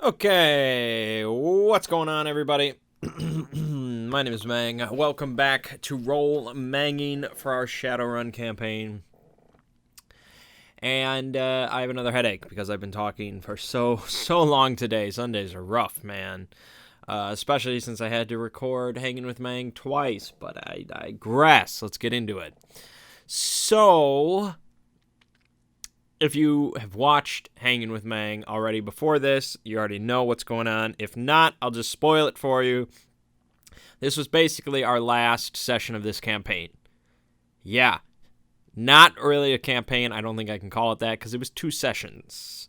Okay, what's going on, everybody? My name is Mang. Welcome back to Roll Mangging for our Shadowrun campaign. And I have another headache because I've been talking for so long today. Sundays are rough, man. Especially since I had to record Hanging with Mang twice, but I digress. Let's get into it. So, if you have watched Hanging with Mang already before this, you already know what's going on. If not, I'll just spoil it for you. This was basically our last session of this campaign. Yeah, not really a campaign. I don't think I can call it that because it was 2 sessions.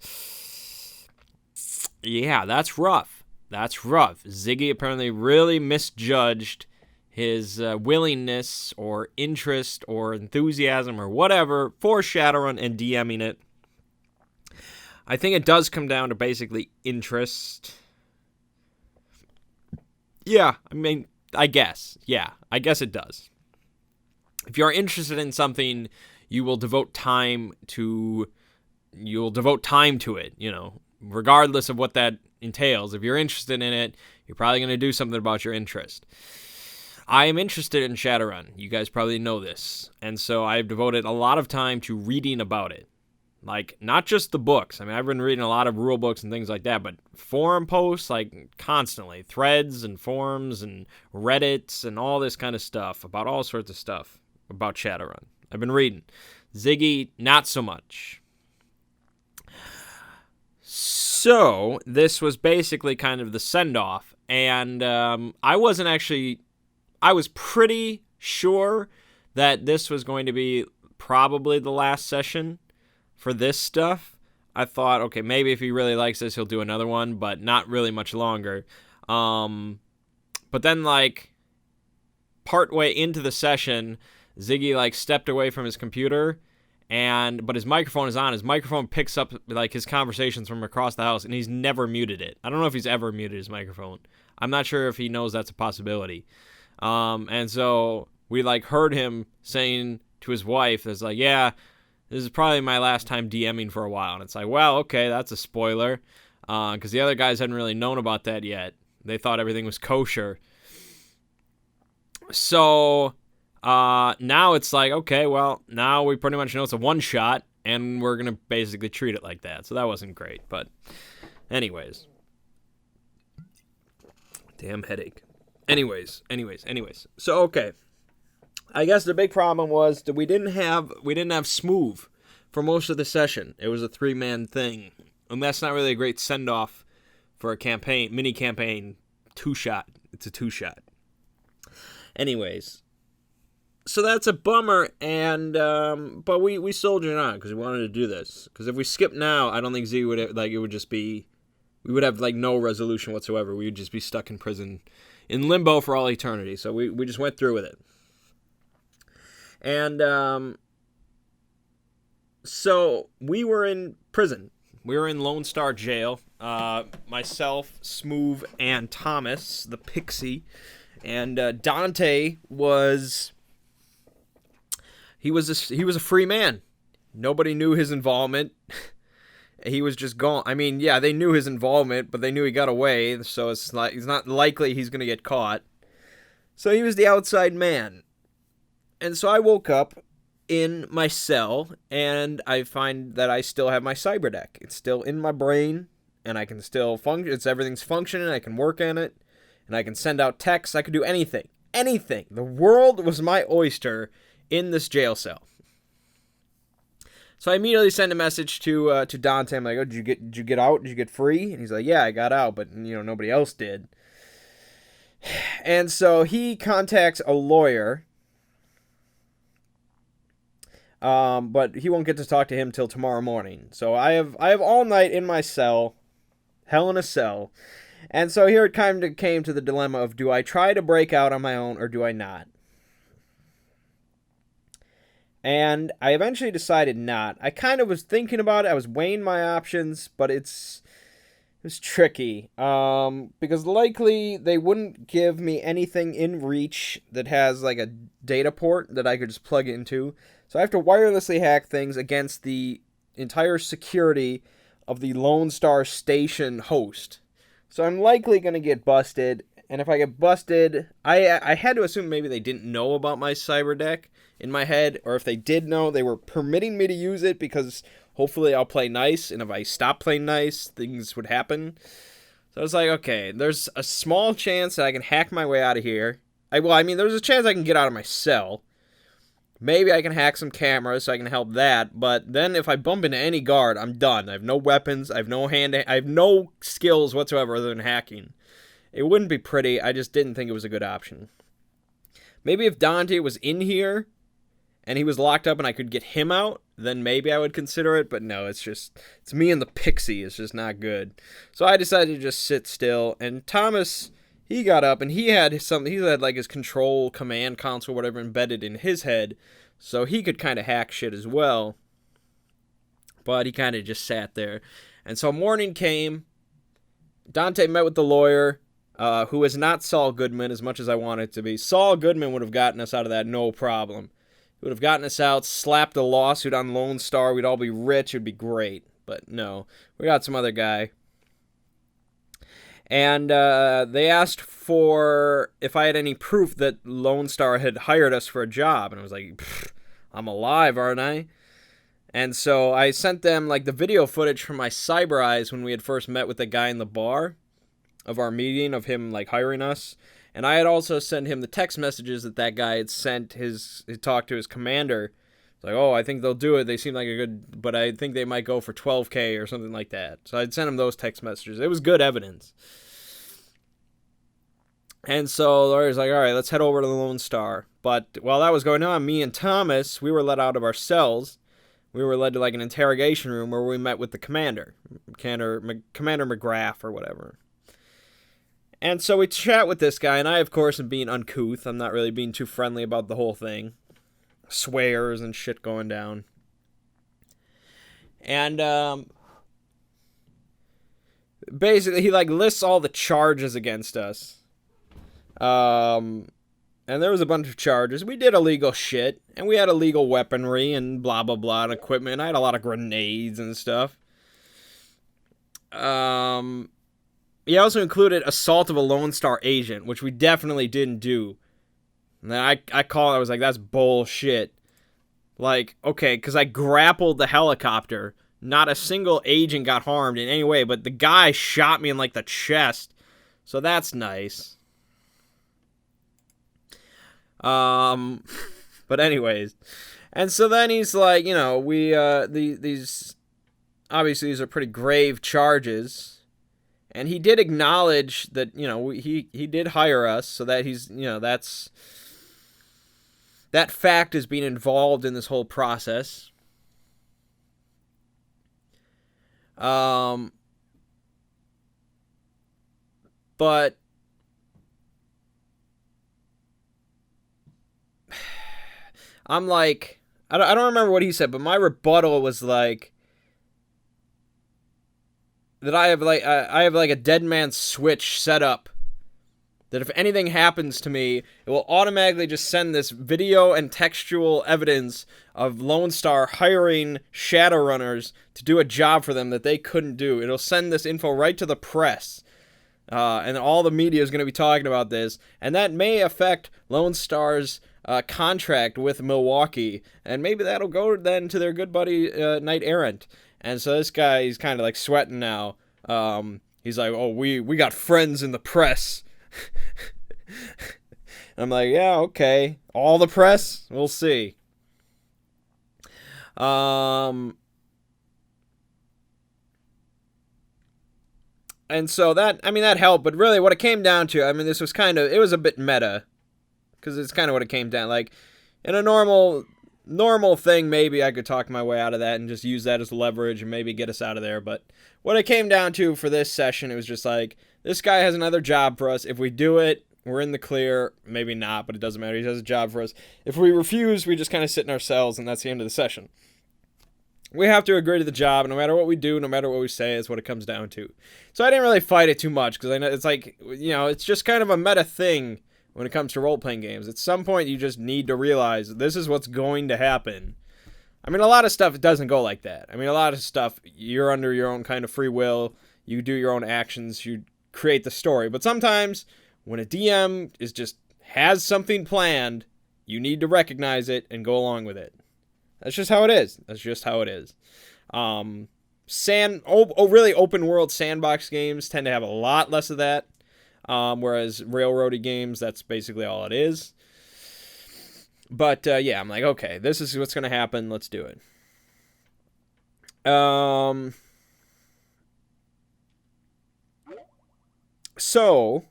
Yeah, that's rough. That's rough. Ziggy apparently really misjudged his willingness or interest or enthusiasm or whatever for Shadowrun and DMing it. I think it does come down to basically interest. Yeah, I mean, I guess. Yeah, I guess it does. If you're interested in something, you will devote time to it, regardless of what that entails. If you're interested in it, you're probably going to do something about your interest. I am interested in Shadowrun. You guys probably know this. And so I've devoted a lot of time to reading about it. Like, not just the books. I mean, I've been reading a lot of rule books and things like that, but forum posts, like, constantly. Threads and forums and Reddits and all this kind of stuff about all sorts of stuff about Shadowrun. I've been reading. Ziggy, not so much. So, this was basically kind of the send-off, and I was pretty sure that this was going to be probably the last session for this stuff. I thought, okay, maybe if he really likes this, he'll do another one, but not really much longer. But then, partway into the session, Ziggy, stepped away from his computer, but his microphone is on. His microphone picks up, his conversations from across the house, and he's never muted it. I don't know if he's ever muted his microphone. I'm not sure if he knows that's a possibility. And so we, heard him saying to his wife, it's yeah, this is probably my last time DMing for a while. And it's well, okay, that's a spoiler, because the other guys hadn't really known about that yet. They thought everything was kosher. So now it's okay, well, now we pretty much know it's a one-shot, and we're going to basically treat it like that. So that wasn't great, but anyways. Damn headache. Anyways. So, okay. I guess the big problem was that we didn't have Smoov for most of the session. It was a 3-man thing. And that's not really a great send-off for a mini-campaign, 2-shot. It's a 2-shot. Anyways. So that's a bummer, and but we soldiered on because we wanted to do this. Because if we skip now, I don't think Z would it would just be, we would have no resolution whatsoever. We would just be stuck in prison, in limbo for all eternity. So we just went through with it. And so we were in prison. We were in Lone Star Jail. Myself, Smoov, and Thomas, the Pixie. And Dante was... He was a free man. Nobody knew his involvement. He was just gone. I mean, yeah, they knew his involvement, but they knew he got away, so it's not likely he's going to get caught. So he was the outside man. And so I woke up in my cell, and I find that I still have my cyberdeck. It's still in my brain, and I can still function. Everything's functioning. I can work on it, and I can send out texts. I could do anything. Anything. The world was my oyster in this jail cell. So I immediately send a message to Dante. I'm oh, did you get out? Did you get free? And he's yeah, I got out, but nobody else did. And so he contacts a lawyer, but he won't get to talk to him till tomorrow morning. So I have all night in my cell, hell in a cell, and so here it kind of came to the dilemma of, do I try to break out on my own or do I not? And I eventually decided not. I kind of was thinking about it. I was weighing my options, but it was tricky. Because likely they wouldn't give me anything in reach that has a data port that I could just plug into. So I have to wirelessly hack things against the entire security of the Lone Star Station host. So I'm likely going to get busted. And if I get busted, I had to assume maybe they didn't know about my cyber deck in my head. Or if they did know, they were permitting me to use it because hopefully I'll play nice. And if I stop playing nice, things would happen. So I was like, okay, there's a small chance that I can hack my way out of here. There's a chance I can get out of my cell. Maybe I can hack some cameras so I can help that. But then if I bump into any guard, I'm done. I have no weapons. I have no skills whatsoever other than hacking. It wouldn't be pretty. I just didn't think it was a good option. Maybe if Dante was in here and he was locked up and I could get him out, then maybe I would consider it. But no, it's me and the pixie. It's just not good. So I decided to just sit still. And Thomas, he got up and he had like his control command console, whatever, embedded in his head. So he could kind of hack shit as well. But he kind of just sat there. And so morning came. Dante met with the lawyer. Who is not Saul Goodman as much as I want it to be. Saul Goodman would have gotten us out of that no problem. He would have gotten us out, slapped a lawsuit on Lone Star, we'd all be rich, it'd be great. But no, we got some other guy. And they asked for if I had any proof that Lone Star had hired us for a job. And I was like, I'm alive, aren't I? And so I sent them like the video footage from my cyber eyes when we had first met with the guy in the bar of our meeting, of him like hiring us. And I had also sent him the text messages that guy had sent his talk to his commander. It's like, oh, I think they'll do it. They seem like a good, but I think they might go for $12K or something like that. So I'd sent him those text messages. It was good evidence. And so the lawyer's like, all right, let's head over to the Lone Star. But while that was going on, me and Thomas, we were let out of our cells. We were led to like an interrogation room where we met with the Commander McGrath or whatever. And so we chat with this guy, and I, of course, am being uncouth. I'm not really being too friendly about the whole thing. Swears and shit going down. And basically, he like lists all the charges against us. And there was a bunch of charges. We did illegal shit, and we had illegal weaponry and blah, blah, blah, and equipment. I had a lot of grenades and stuff. He also included assault of a Lone Star agent, which we definitely didn't do. And then I was like, that's bullshit. Like, okay, because I grappled the helicopter. Not a single agent got harmed in any way, but the guy shot me in, like, the chest. So that's nice. But anyways. And so then he's like, you know, these obviously these are pretty grave charges. And he did acknowledge that, you know, he did hire us, so that he's, you know, that fact is being involved in this whole process. But I'm like, I don't remember what he said, but my rebuttal was like, that I have like a dead man switch set up, that if anything happens to me, it will automatically just send this video and textual evidence of Lone Star hiring Shadowrunners to do a job for them that they couldn't do. It'll send this info right to the press, and all the media is going to be talking about this, and that may affect Lone Star's contract with Milwaukee, and maybe that'll go then to their good buddy Knight Errant. And so this guy, he's kind of like sweating now. He's like, oh, we got friends in the press. I'm like, yeah, okay. All the press? We'll see. And so that helped, but really what it came down to, this was it was a bit meta. Because it's kind of what it came down. Like, in a normal thing, maybe I could talk my way out of that and just use that as leverage and maybe get us out of there. But what it came down to for this session, it was just like, this guy has another job for us. If we do it, we're in the clear. Maybe not, but it doesn't matter. He has a job for us. If we refuse, we just kind of sit in our cells, and that's the end of the session. We have to agree to the job, and no matter what we do, no matter what we say, is what it comes down to. So I didn't really fight it too much, because I know it's like, you know, it's just kind of a meta thing when it comes to role-playing games. At some point, you just need to realize this is what's going to happen. A lot of stuff, it doesn't go like that. A lot of stuff, you're under your own kind of free will. You do your own actions. You create the story. But sometimes when a DM has something planned, you need to recognize it and go along with it. That's just how it is. Really open world sandbox games tend to have a lot less of that. Whereas railroady games, that's basically all it is. But yeah, I'm like, okay, this is what's going to happen. Let's do it. So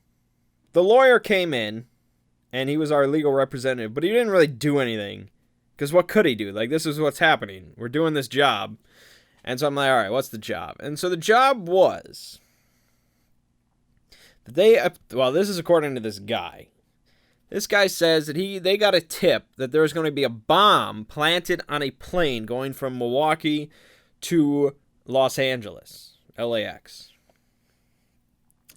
the lawyer came in, and he was our legal representative, but he didn't really do anything. Because what could he do? Like, this is what's happening. We're doing this job. And so I'm like, all right, what's the job? And so the job was that this is according to this guy. This guy says that they got a tip that there's going to be a bomb planted on a plane going from Milwaukee to Los Angeles, LAX.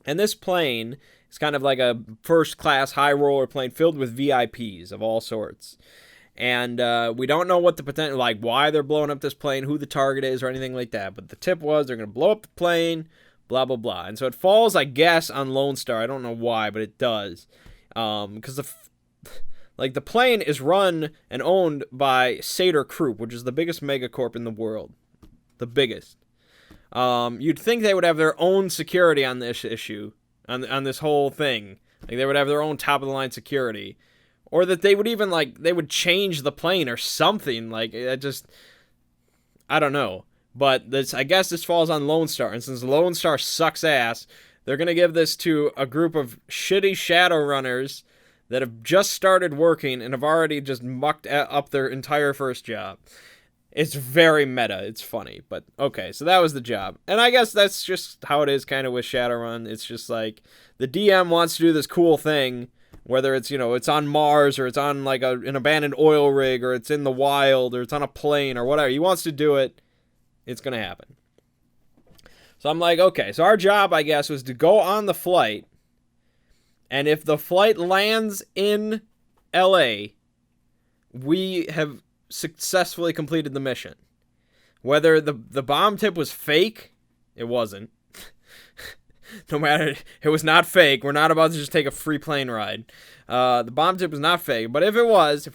And this plane is kind of like a first-class high roller plane filled with VIPs of all sorts. And we don't know what the potential, like why they're blowing up this plane, who the target is, or anything like that. But the tip was they're going to blow up the plane, blah, blah, blah. And so it falls, I guess, on Lone Star. I don't know why, but it does. Because the plane is run and owned by Sater Krupp, which is the biggest megacorp in the world. The biggest. You'd think they would have their own security on this issue, on this whole thing. Like, they would have their own top-of-the-line security. Or that they would even, they would change the plane or something. I don't know. But I guess this falls on Lone Star. And since Lone Star sucks ass, they're going to give this to a group of shitty Shadowrunners that have just started working and have already just mucked up their entire first job. It's very meta. It's funny. But, okay, so that was the job. And I guess that's just how it is kind of with Shadowrun. It's just like the DM wants to do this cool thing. Whether it's, it's on Mars or it's on an abandoned oil rig or it's in the wild or it's on a plane or whatever. He wants to do it. It's going to happen. So I'm like, okay. So our job, I guess, was to go on the flight. And if the flight lands in LA, we have successfully completed the mission. Whether the bomb tip was fake, it wasn't. No matter, it was not fake. We're not about to just take a free plane ride. The bomb tip was not fake. But if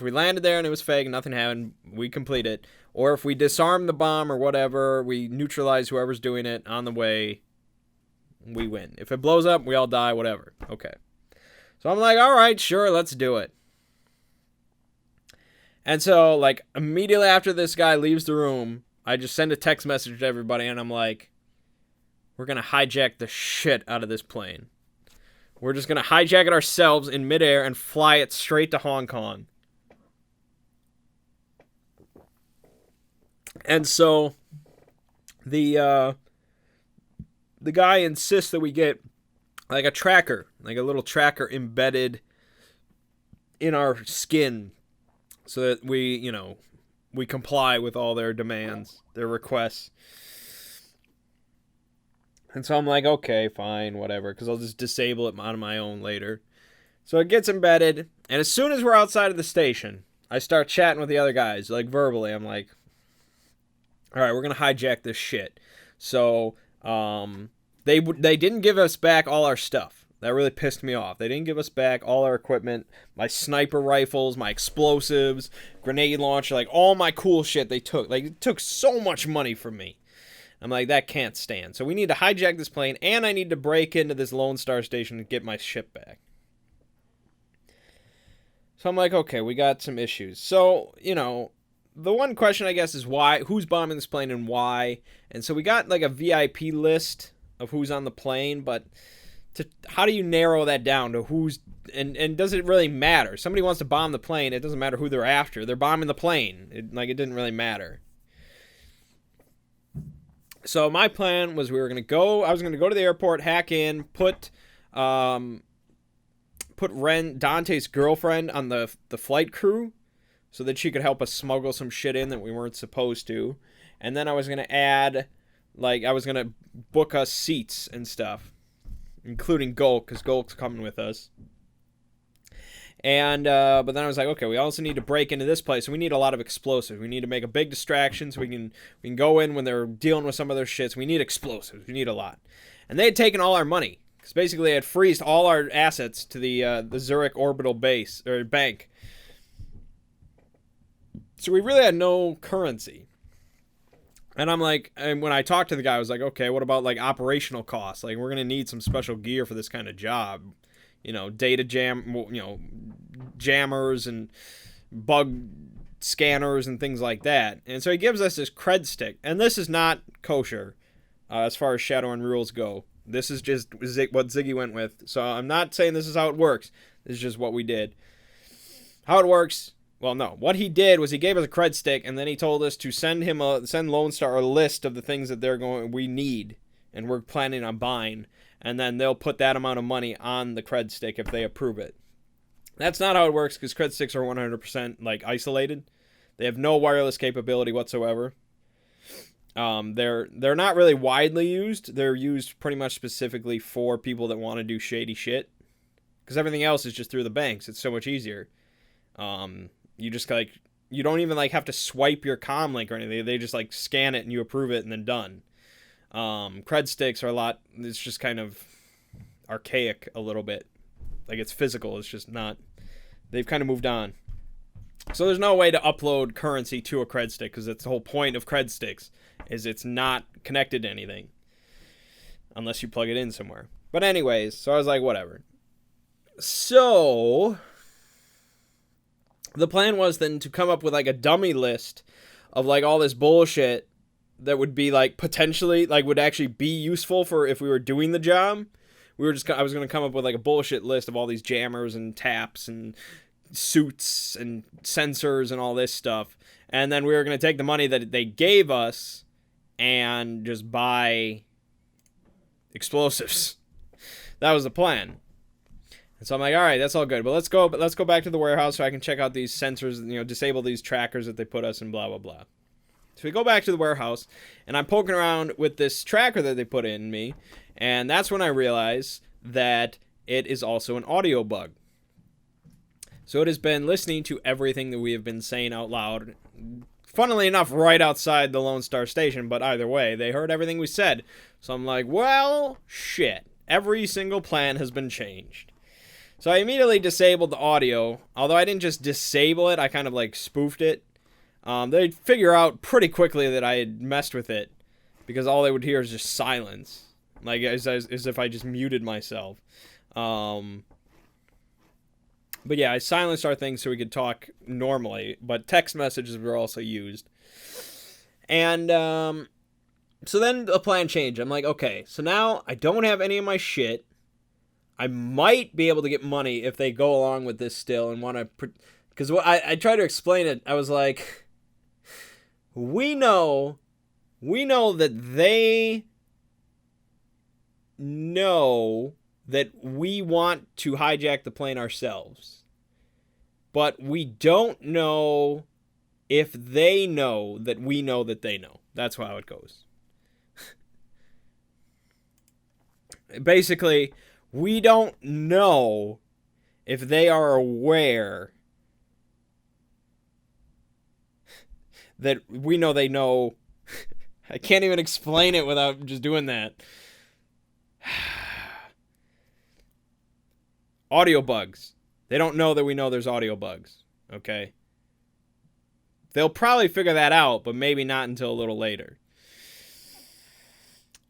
we landed there and it was fake and nothing happened, we complete it. Or if we disarm the bomb or whatever, we neutralize whoever's doing it on the way, we win. If it blows up, we all die, whatever. Okay. So I'm like, all right, sure, let's do it. And so, immediately after this guy leaves the room, I just send a text message to everybody, and I'm like, we're going to hijack the shit out of this plane. We're just going to hijack it ourselves in midair and fly it straight to Hong Kong. And so the guy insists that we get a tracker, a little tracker embedded in our skin so that we comply with all their demands, their requests. And so I'm like, okay, fine, whatever, because I'll just disable it on my own later. So it gets embedded, and as soon as we're outside of the station, I start chatting with the other guys, verbally. I'm like, all right, we're going to hijack this shit. So they didn't give us back all our stuff. That really pissed me off. They didn't give us back all our equipment, my sniper rifles, my explosives, grenade launcher, all my cool shit they took. It took so much money from me. I'm like, that can't stand. So we need to hijack this plane, and I need to break into this Lone Star station and get my ship back. So I'm like, okay, we got some issues. So, the one question, I guess, is why, who's bombing this plane and why? And so we got, a VIP list of who's on the plane, but how do you narrow that down to who's, and does it really matter? Somebody wants to bomb the plane, it doesn't matter who they're after. They're bombing the plane. It didn't really matter. So my plan was I was going to go to the airport, hack in, put Dante's girlfriend on the flight crew so that she could help us smuggle some shit in that we weren't supposed to. And then I was going to add, I was going to book us seats and stuff, including Gulk, because Gulk's coming with us. And but then I was like, okay, we also need to break into this place. So we need a lot of explosives. We need to make a big distraction so we can go in when they're dealing with some of their shits. We need explosives. We need a lot. And they had taken all our money Because basically, it freezed all our assets to the Zurich orbital base or bank. So we really had no currency. And I'm like, and when I talked to the guy, I was like, okay, what about like operational costs? Like, we're gonna need some special gear for this kind of job, data jammers and bug scanners and things like that. And so he gives us this cred stick, and this is not kosher as far as Shadowrun rules go. This is just what Ziggy went with. So I'm not saying this is how it works. This is just what we did. How it works. Well, no. What he did was he gave us a cred stick, and then he told us to send Lone Star a list of the things that we need, and we're planning on buying, and then they'll put that amount of money on the cred stick if they approve it. That's not how it works, because cred sticks are 100% like isolated. They have no wireless capability whatsoever. They're not really widely used. They're used pretty much specifically for people that want to do shady shit, because everything else is just through the banks. It's so much easier. You just you don't even have to swipe your comm link or anything. They just scan it and you approve it and then done. Cred sticks are it's just kind of archaic a little bit. It's physical. It's just not, they've kind of moved on. So there's no way to upload currency to a cred stick, because that's the whole point of cred sticks, is it's not connected to anything unless you plug it in somewhere. But anyways, so I was like, whatever. So the plan was then to come up with a dummy list of all this bullshit that would be potentially would actually be useful for if we were doing the job. I was going to come up with a bullshit list of all these jammers and taps and suits and sensors and all this stuff. And then we were going to take the money that they gave us and just buy explosives. That was the plan. And so I'm like, all right, that's all good. But let's go back to the warehouse so I can check out these sensors, disable these trackers that they put us in, blah, blah, blah. So we go back to the warehouse, and I'm poking around with this tracker that they put in me, and that's when I realize that it is also an audio bug. So it has been listening to everything that we have been saying out loud, funnily enough, right outside the Lone Star station, but either way, they heard everything we said. So I'm like, well, shit. Every single plan has been changed. So I immediately disabled the audio, although I didn't just disable it, I kind of spoofed it. They'd figure out pretty quickly that I had messed with it, because all they would hear is just silence, as if I just muted myself. But yeah, I silenced our thing so we could talk normally, but text messages were also used. And so then the plan changed. I'm like, okay, so now I don't have any of my shit. I might be able to get money if they go along with this still and want to... Because I tried to explain it. I was like, we know that they know that we want to hijack the plane ourselves. But we don't know if they know that we know that they know. That's how it goes. Basically, we don't know if they are aware that we know they know. I can't even explain it without just doing that. Audio bugs. They don't know that we know there's audio bugs. Okay? They'll probably figure that out, but maybe not until a little later.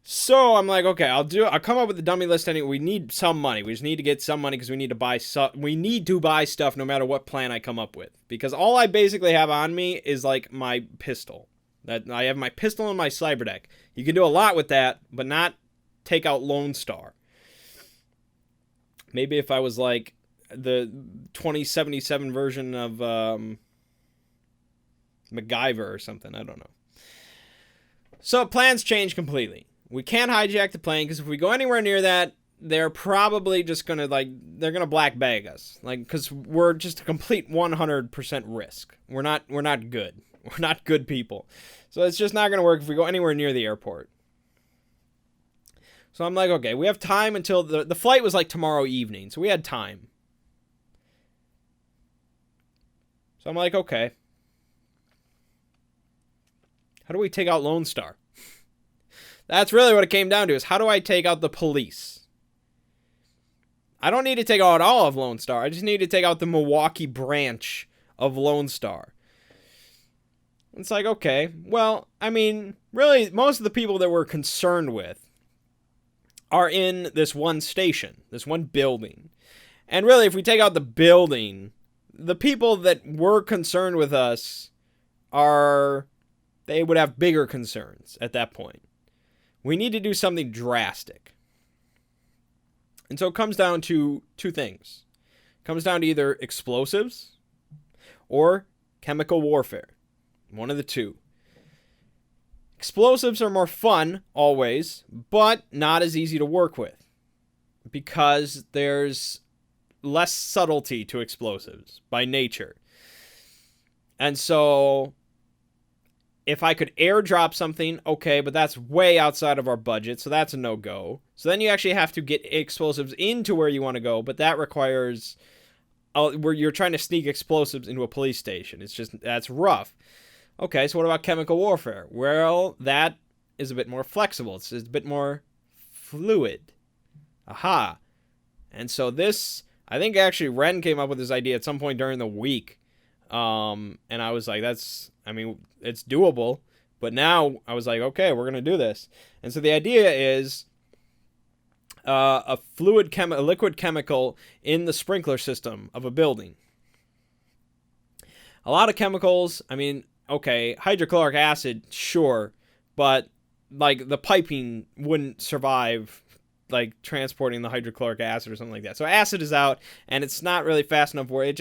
So I'm like, okay, I'll come up with the dummy list anyway. We need some money. We just need to get some money because we need to buy stuff no matter what plan I come up with. Because all I basically have on me is my pistol. That I have my pistol and my cyber deck. You can do a lot with that, but not take out Lone Star. Maybe if I was the 2077 version of MacGyver or something. I don't know. So plans change completely. We can't hijack the plane because if we go anywhere near that, they're probably just gonna they're gonna black bag us, because we're just a complete 100% risk. We're not good. We're not good people. So it's just not gonna work if we go anywhere near the airport. So I'm like, okay, we have time until the flight was tomorrow evening, so we had time. So I'm like, okay, how do we take out Lone Star? That's really what it came down to, is how do I take out the police? I don't need to take out all of Lone Star. I just need to take out the Milwaukee branch of Lone Star. It's like, okay, well, I mean, really, most of the people that we're concerned with are in this one station, this one building. And really, if we take out the building, the people that were concerned with us they would have bigger concerns at that point. We need to do something drastic. And so it comes down to two things. It comes down to either explosives or chemical warfare. One of the two. Explosives are more fun, always, but not as easy to work with. Because there's less subtlety to explosives by nature. And so, if I could airdrop something, okay, but that's way outside of our budget, so that's a no-go. So then you actually have to get explosives into where you want to go, but that requires... where you're trying to sneak explosives into a police station. That's rough. Okay, so what about chemical warfare? Well, that is a bit more flexible. It's a bit more fluid. Aha. And so this, I think actually Ren came up with this idea at some point during the week. And I was like, it's doable. But now I was like, okay, we're going to do this. And so the idea is a liquid chemical in the sprinkler system of a building. A lot of chemicals, okay, hydrochloric acid, sure, but like the piping wouldn't survive like transporting the hydrochloric acid or something like that. So acid is out, and it's not really fast enough where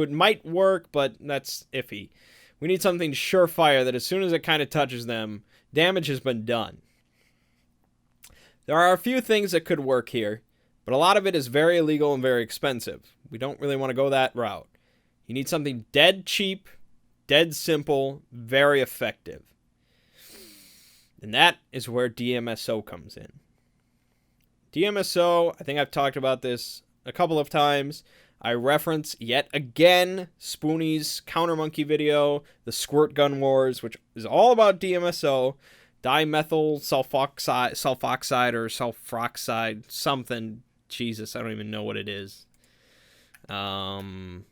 might work, but that's iffy. We need something surefire that as soon as it kind of touches them, damage has been done. There are a few things that could work here, but a lot of it is very illegal and very expensive. We don't really want to go that route. You need something dead cheap, dead simple, very effective. And that is where DMSO comes in. DMSO, I think I've talked about this a couple of times. I reference yet again Spoonie's Counter Monkey video, the Squirt Gun Wars, which is all about DMSO, dimethyl sulfoxide or sulfroxide, something. Jesus, I don't even know what it is. Dimethyl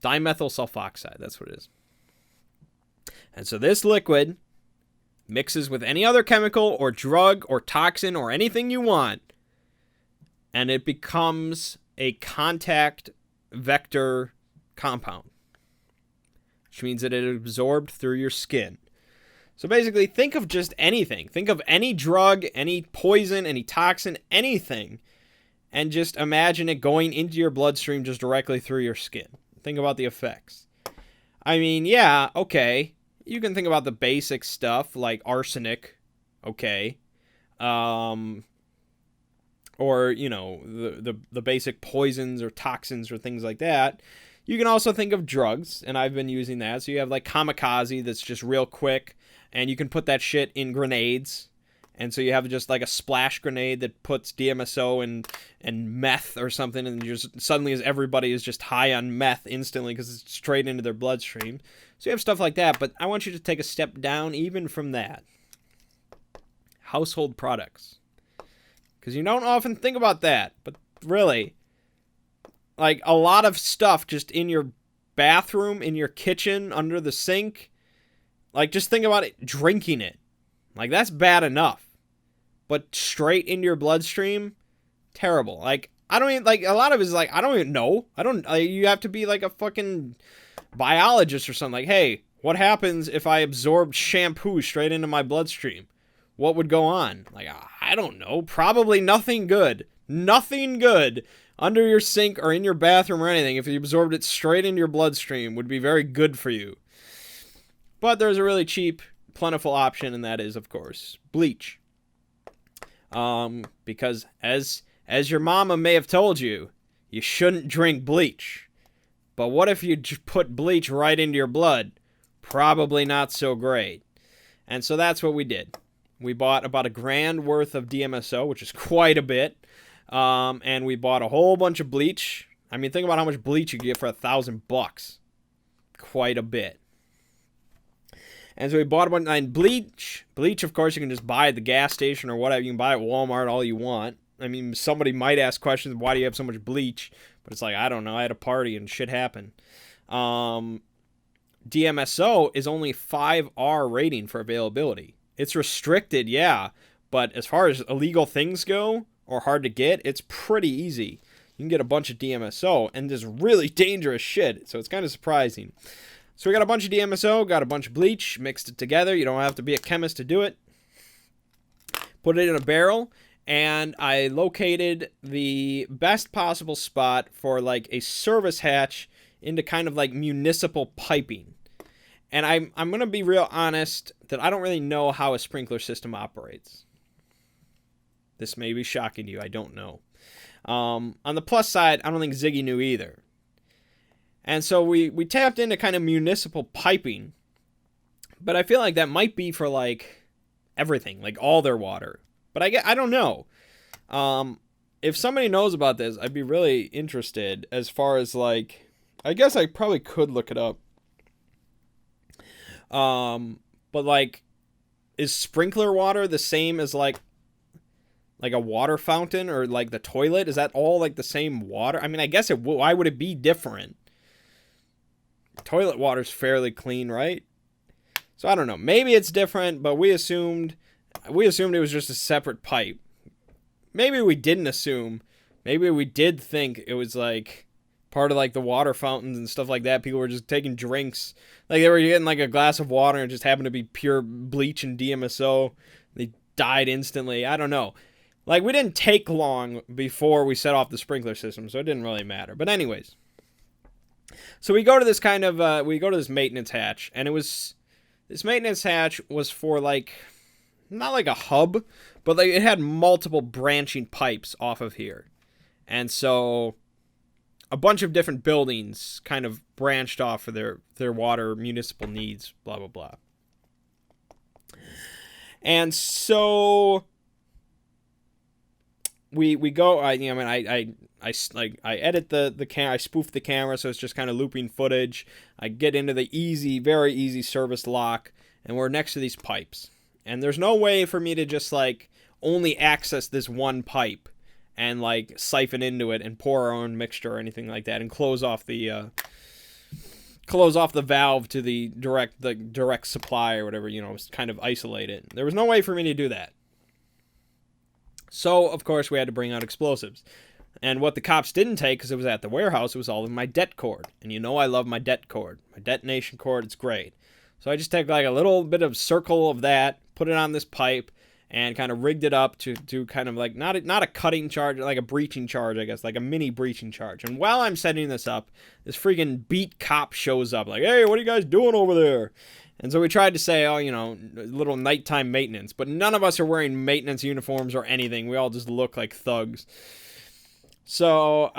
sulfoxide, that's what it is. And so this liquid mixes with any other chemical or drug or toxin or anything you want, and it becomes a contact vector compound, which means that it is absorbed through your skin. So basically, think of just anything. Think of any drug, any poison, any toxin, anything, and just imagine it going into your bloodstream just directly through your skin. Think about the effects. Yeah, okay. You can think about the basic stuff like arsenic, okay. Or, the basic poisons or toxins or things like that. You can also think of drugs, and I've been using that. So you have like kamikaze that's just real quick, and you can put that shit in grenades. And so you have just like a splash grenade that puts DMSO and meth or something, and just suddenly everybody is just high on meth instantly because it's straight into their bloodstream. So you have stuff like that, but I want you to take a step down even from that. Household products. Because you don't often think about that, but really, like a lot of stuff just in your bathroom, in your kitchen, under the sink, like just think about it, drinking it. Like that's bad enough. But straight into your bloodstream, terrible. Like I don't even, like a lot of it is like, I don't even know. You have to be like a fucking biologist or something. Like, hey, what happens if I absorbed shampoo straight into my bloodstream? What would go on? Like, I don't know. Probably nothing good. Nothing good under your sink or in your bathroom or anything. If you absorbed it straight into your bloodstream, would be very good for you. But there's a really cheap, plentiful option, and that is, of course, bleach. Because as your mama may have told you, you shouldn't drink bleach. But what if you put bleach right into your blood? Probably not so great. And so that's what we did. We bought about $1,000 worth of DMSO, which is quite a bit. And we bought a whole bunch of bleach. Think about how much bleach you get for $1,000. Quite a bit. And so we bought a bunch of bleach. Bleach, of course, you can just buy at the gas station or whatever. You can buy at Walmart all you want. I mean, somebody might ask questions, why do you have so much bleach? But it's like, I don't know, I had a party and shit happened. DMSO is only 5R rating for availability. It's restricted, yeah, but as far as illegal things go, or hard to get, it's pretty easy. You can get a bunch of DMSO, and this really dangerous shit, so it's kind of surprising. So we got a bunch of DMSO, got a bunch of bleach, mixed it together. You don't have to be a chemist to do it. Put it in a barrel, and I located the best possible spot for like a service hatch into kind of like municipal piping. And I'm going to be real honest that I don't really know how a sprinkler system operates. This may be shocking to you, I don't know. On the plus side, I don't think Ziggy knew either. And so we tapped into kind of municipal piping. But I feel like that might be for like everything, like all their water. But I don't know. If somebody knows about this, I'd be really interested as far as like, I guess I probably could look it up. But like, is sprinkler water the same as like a water fountain or like the toilet? Is that all like the same water? I mean, I guess why would it be different? Toilet water's fairly clean, right? So I don't know. Maybe it's different, but we assumed it was just a separate pipe. Maybe we didn't assume. Maybe we did think it was like part of like the water fountains and stuff like that. People were just taking drinks. Like they were getting like a glass of water and it just happened to be pure bleach and DMSO. They died instantly. I don't know. Like we didn't take long before we set off the sprinkler system, so it didn't really matter. But anyways. So we go to this kind of, this maintenance hatch, and this maintenance hatch was for like, not like a hub, but like it had multiple branching pipes off of here. And so a bunch of different buildings kind of branched off for their water municipal needs, blah, blah, blah. And so we go, I edit the camera, I spoof the camera so it's just kind of looping footage. I get into the very easy service lock, and we're next to these pipes. And there's no way for me to just like only access this one pipe and like siphon into it and pour our own mixture or anything like that and close off the valve to the direct supply or whatever, kind of isolate it. There was no way for me to do that. So, of course, we had to bring out explosives. And what the cops didn't take, because it was at the warehouse, it was all of my det cord. And I love my det cord. My detonation cord, it's great. So I just take like a little bit of circle of that, put it on this pipe, and kind of rigged it up to kind of like, not a cutting charge, like a breaching charge, I guess, like a mini breaching charge. And while I'm setting this up, this freaking beat cop shows up, like, hey, what are you guys doing over there? And so we tried to say, little nighttime maintenance. But none of us are wearing maintenance uniforms or anything. We all just look like thugs. So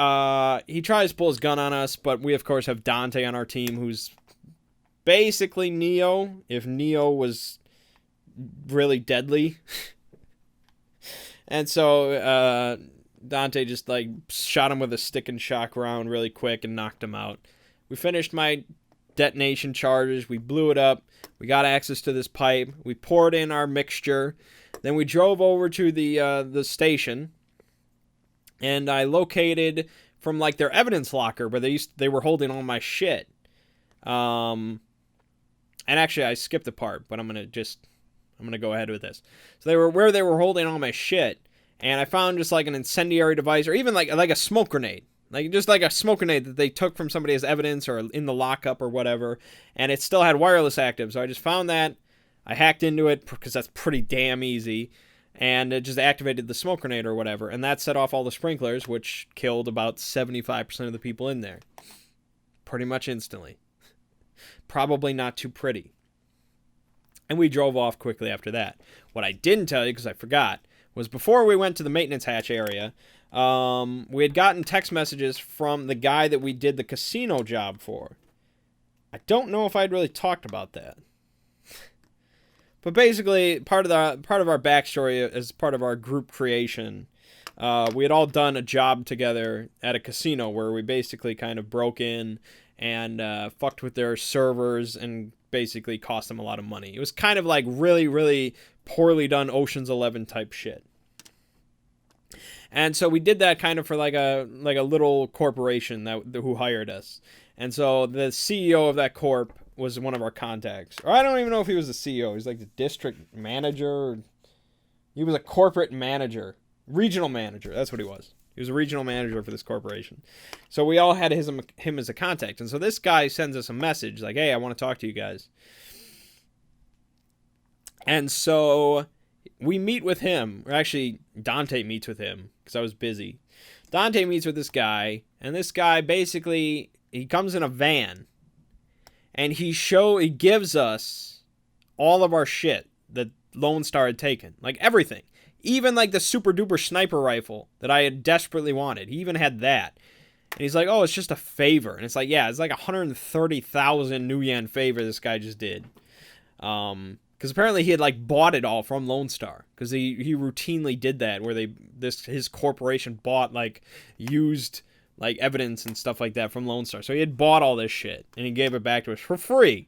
he tries to pull his gun on us, but we, of course, have Dante on our team, who's basically Neo, if Neo was really deadly. And so Dante just, like, shot him with a stick and shock round really quick and knocked him out. We finished my detonation charges. We blew it up. We got access to this pipe. We poured in our mixture. Then we drove over to the station, and I located from like their evidence locker where they were holding all my shit. And actually I skipped a part, but I'm gonna go ahead with this. So they were holding all my shit, and I found just like an incendiary device, or even like a smoke grenade. Like, just like a smoke grenade that they took from somebody as evidence or in the lockup or whatever. And it still had wireless active. So I just found that. I hacked into it because that's pretty damn easy. And it just activated the smoke grenade or whatever. And that set off all the sprinklers, which killed about 75% of the people in there. Pretty much instantly. Probably not too pretty. And we drove off quickly after that. What I didn't tell you, because I forgot, was before we went to the maintenance hatch area, we had gotten text messages from the guy that we did the casino job for. I don't know if I'd really talked about that. But basically, part of our backstory as part of our group creation, we had all done a job together at a casino where we basically kind of broke in and fucked with their servers and basically cost them a lot of money. It was kind of like really, really poorly done Ocean's 11 type shit. And so we did that kind of for like a little corporation who hired us. And so the CEO of that corp was one of our contacts. Or I don't even know if he was the CEO. He was like the district manager. He was a corporate manager. Regional manager. That's what he was. He was a regional manager for this corporation. So we all had him as a contact. And so this guy sends us a message like, hey, I want to talk to you guys. And so we meet with him. Or actually, Dante meets with him because I was busy. Dante meets with this guy. And this guy basically, he comes in a van. And he gives us all of our shit that Lone Star had taken. Like everything. Even like the super duper sniper rifle that I had desperately wanted. He even had that. And he's like, oh, it's just a favor. And it's like, yeah, it's like 130,000 new yen favor this guy just did. Because apparently he had like bought it all from Lone Star. Because he routinely did that where his corporation bought like used like evidence and stuff like that from Lone Star. So he had bought all this shit and he gave it back to us for free.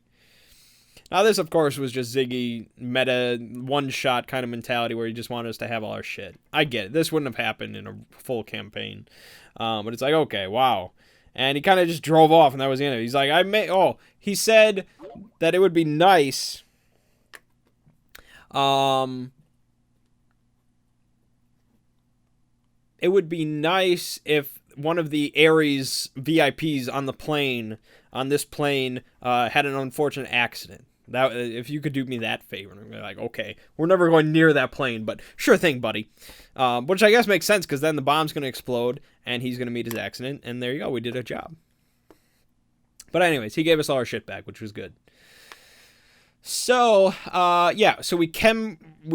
Now, this, of course, was just Ziggy meta one-shot kind of mentality where he just wanted us to have all our shit. I get it. This wouldn't have happened in a full campaign. But it's like, okay, wow. And he kind of just drove off, and that was the end of it. He's like, he said that it would be nice. It would be nice if one of the Ares VIPs on this plane, had an unfortunate accident. That if you could do me that favor, and I'm like, okay, we're never going near that plane, but sure thing, buddy. Which I guess makes sense because then the bomb's going to explode and he's going to meet his accident, and there you go, we did a job. But anyways, he gave us all our shit back, which was good. So so we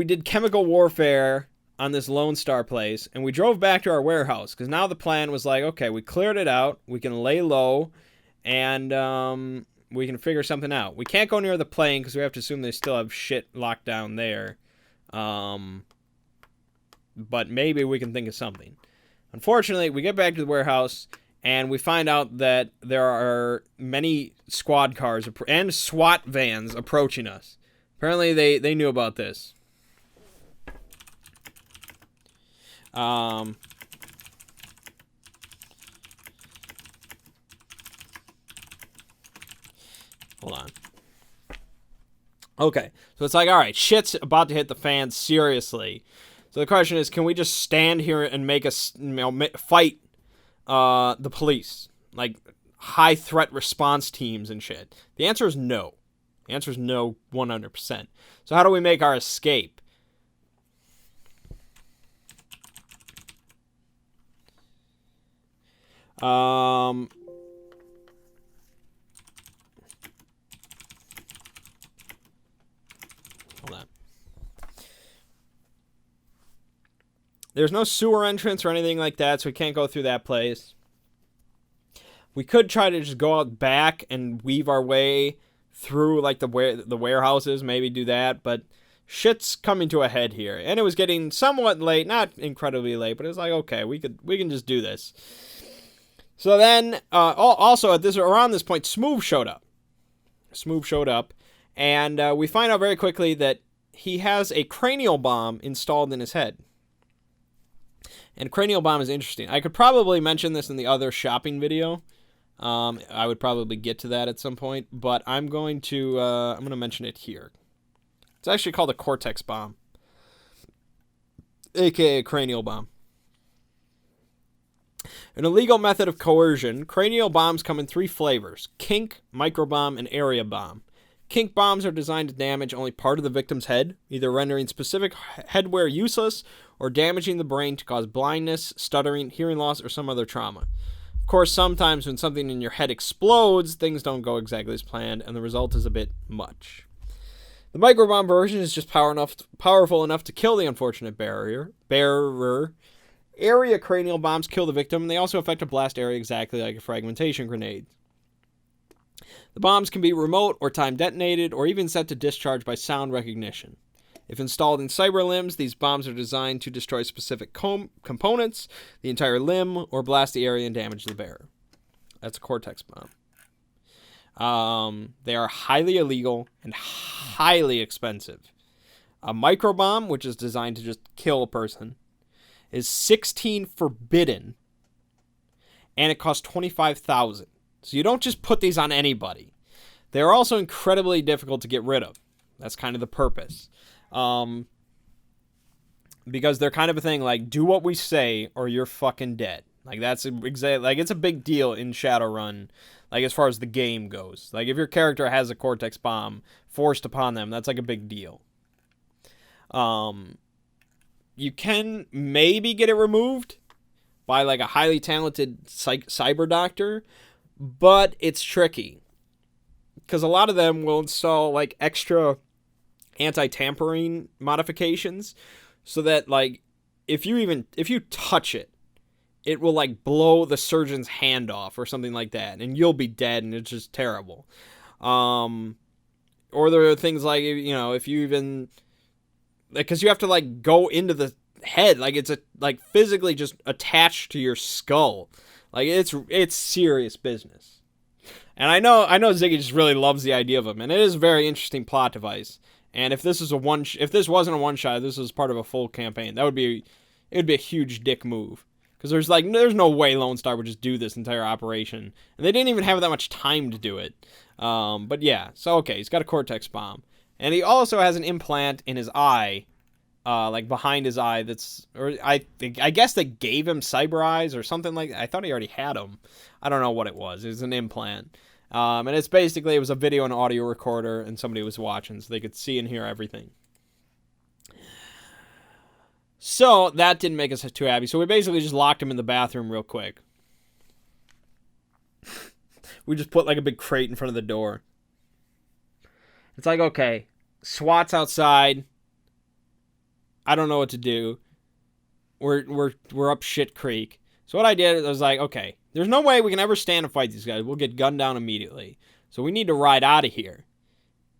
did chemical warfare on this Lone Star place, and we drove back to our warehouse because now the plan was like, okay, we cleared it out, we can lay low, and we can figure something out. We can't go near the plane because we have to assume they still have shit locked down there. But maybe we can think of something. Unfortunately, we get back to the warehouse and we find out that there are many squad cars and SWAT vans approaching us. Apparently, they knew about this. Hold on. Okay, so it's like, all right, shit's about to hit the fan seriously. So the question is, can we just stand here and make us fight the police, like high threat response teams and shit? The answer is no. The answer is no, 100%. So how do we make our escape? Hold on. There's no sewer entrance or anything like that, so we can't go through that place. We could try to just go out back and weave our way through like the warehouses, maybe do that, but shit's coming to a head here. And it was getting somewhat late, not incredibly late, but it was like, okay, we can just do this. So then, also around this point, Smoov showed up. And we find out very quickly that he has a cranial bomb installed in his head. And cranial bomb is interesting. I could probably mention this in the other shopping video. I would probably get to that at some point, but I'm going to mention it here. It's actually called a cortex bomb, aka cranial bomb. An illegal method of coercion, cranial bombs come in 3 flavors: kink, microbomb, and area bomb. Kink bombs are designed to damage only part of the victim's head, either rendering specific headwear useless or damaging the brain to cause blindness, stuttering, hearing loss, or some other trauma. Of course, sometimes when something in your head explodes, things don't go exactly as planned, and the result is a bit much. The microbomb version is just powerful enough to kill the unfortunate bearer. Area cranial bombs kill the victim, and they also affect a blast area exactly like a fragmentation grenade. The bombs can be remote or time detonated, or even set to discharge by sound recognition. If installed in cyber limbs, these bombs are designed to destroy specific components, the entire limb, or blast the area and damage the bearer. That's a cortex bomb. They are highly illegal and highly expensive. A microbomb, which is designed to just kill a person, is 16 forbidden, and it costs 25,000. So you don't just put these on anybody. They're also incredibly difficult to get rid of. That's kind of the purpose. Because they're kind of a thing like, do what we say or you're fucking dead. Like, that's exactly, like, it's a big deal in Shadowrun, like, as far as the game goes. Like, if your character has a Cortex bomb forced upon them, that's like a big deal. You can maybe get it removed by like a highly talented cyber doctor, but it's tricky because a lot of them will install like extra anti-tampering modifications so that like if you touch it, it will like blow the surgeon's hand off or something like that, and you'll be dead, and it's just terrible. Or there are things like, you know, if you even, because you have to like go into the head, like it's like physically just attached to your skull, like it's serious business. And I know Ziggy just really loves the idea of them, and it is a very interesting plot device. And if this is if this wasn't a one shot, this was part of a full campaign, it would be a huge dick move. Because there's no way Lone Star would just do this entire operation. And they didn't even have that much time to do it. But yeah, so okay, he's got a Cortex bomb. And he also has an implant in his eye, like behind his eye I guess they gave him cyber eyes or something like that. I thought he already had them. I don't know what it was. It was an implant. And it's basically, it was a video and audio recorder, and somebody was watching, so they could see and hear everything. So, that didn't make us too happy. So, we basically just locked him in the bathroom real quick. We just put, like, a big crate in front of the door. It's like, okay, SWAT's outside. I don't know what to do. We're up shit creek. So, what I did, I was like, okay, there's no way we can ever stand and fight these guys. We'll get gunned down immediately. So, we need to ride out of here.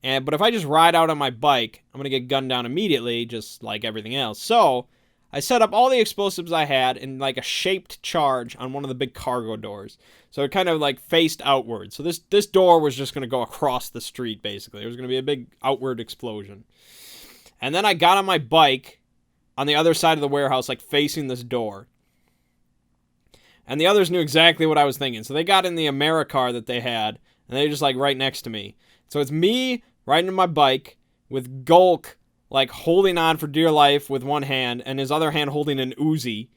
But if I just ride out on my bike, I'm going to get gunned down immediately, just like everything else. So, I set up all the explosives I had in like a shaped charge on one of the big cargo doors. So it kind of like faced outward. So this door was just going to go across the street, basically. It was going to be a big outward explosion. And then I got on my bike on the other side of the warehouse, like facing this door. And the others knew exactly what I was thinking. So they got in the Americar that they had, and they were just like right next to me. So it's me riding on my bike with Gulk like holding on for dear life with one hand and his other hand holding an Uzi.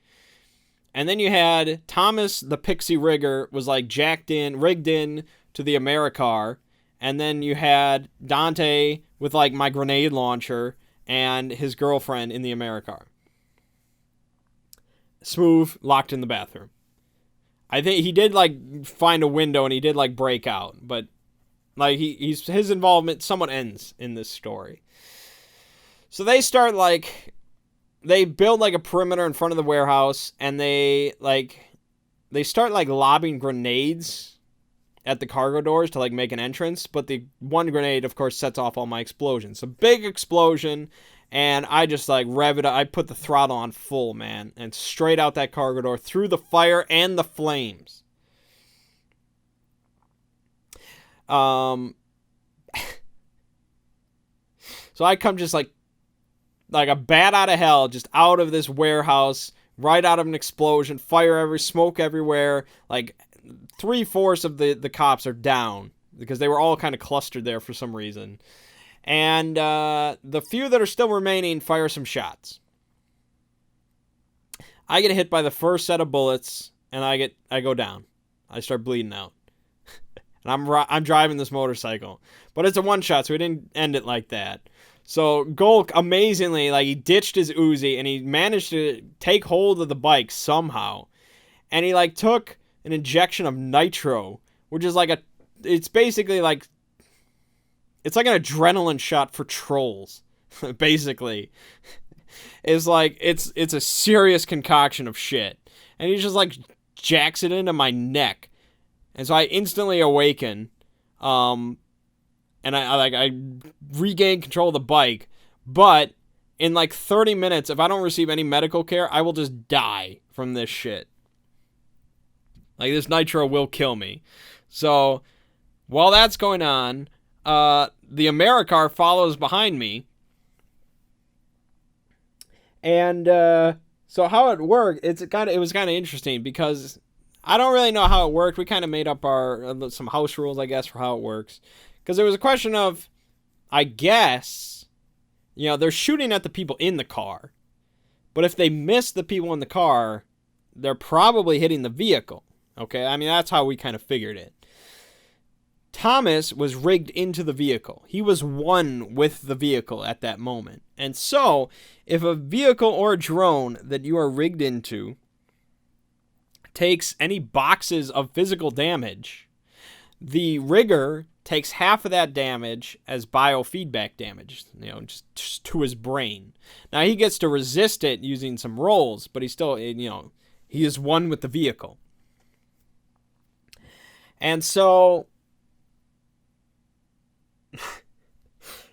And then you had Thomas, the pixie rigger, was like rigged in to the Americar. And then you had Dante with like my grenade launcher and his girlfriend in the Americar. Smoov locked in the bathroom. I think he did like find a window and he did like break out, but like his involvement somewhat ends in this story. So they start they build like a perimeter in front of the warehouse, and they start like lobbing grenades at the cargo doors to like make an entrance, but the one grenade of course sets off all my explosions. A big explosion, and I just like rev it up. I put the throttle on full, man, and straight out that cargo door through the fire and the flames. So I come just like a bat out of hell, just out of this warehouse, right out of an explosion, smoke everywhere. Like 3/4 of the cops are down because they were all kind of clustered there for some reason. And the few that are still remaining fire some shots. I get hit by the first set of bullets, and I go down. I start bleeding out. And I'm driving this motorcycle. But it's a one-shot, so we didn't end it like that. So Gulk, amazingly, like, he ditched his Uzi, and he managed to take hold of the bike somehow. And he, like, took an injection of nitro, which is like it's basically like, it's like an adrenaline shot for trolls, basically. It's like, it's a serious concoction of shit. And he just, like, jacks it into my neck. And so I instantly awaken, and I regain control of the bike, but in like 30 minutes, if I don't receive any medical care, I will just die from this shit. Like, this nitro will kill me. So, while that's going on, the Americar follows behind me, and So how it worked, it was kind of interesting because I don't really know how it worked. We kind of made up some house rules, I guess, for how it works. Because it was a question of, I guess, they're shooting at the people in the car. But if they miss the people in the car, they're probably hitting the vehicle. Okay, I mean, that's how we kind of figured it. Thomas was rigged into the vehicle. He was one with the vehicle at that moment. And so, if a vehicle or a drone that you are rigged into takes any boxes of physical damage, the rigger takes half of that damage as biofeedback damage, just to his brain. Now, he gets to resist it using some rolls, but he still, he is one with the vehicle. And so,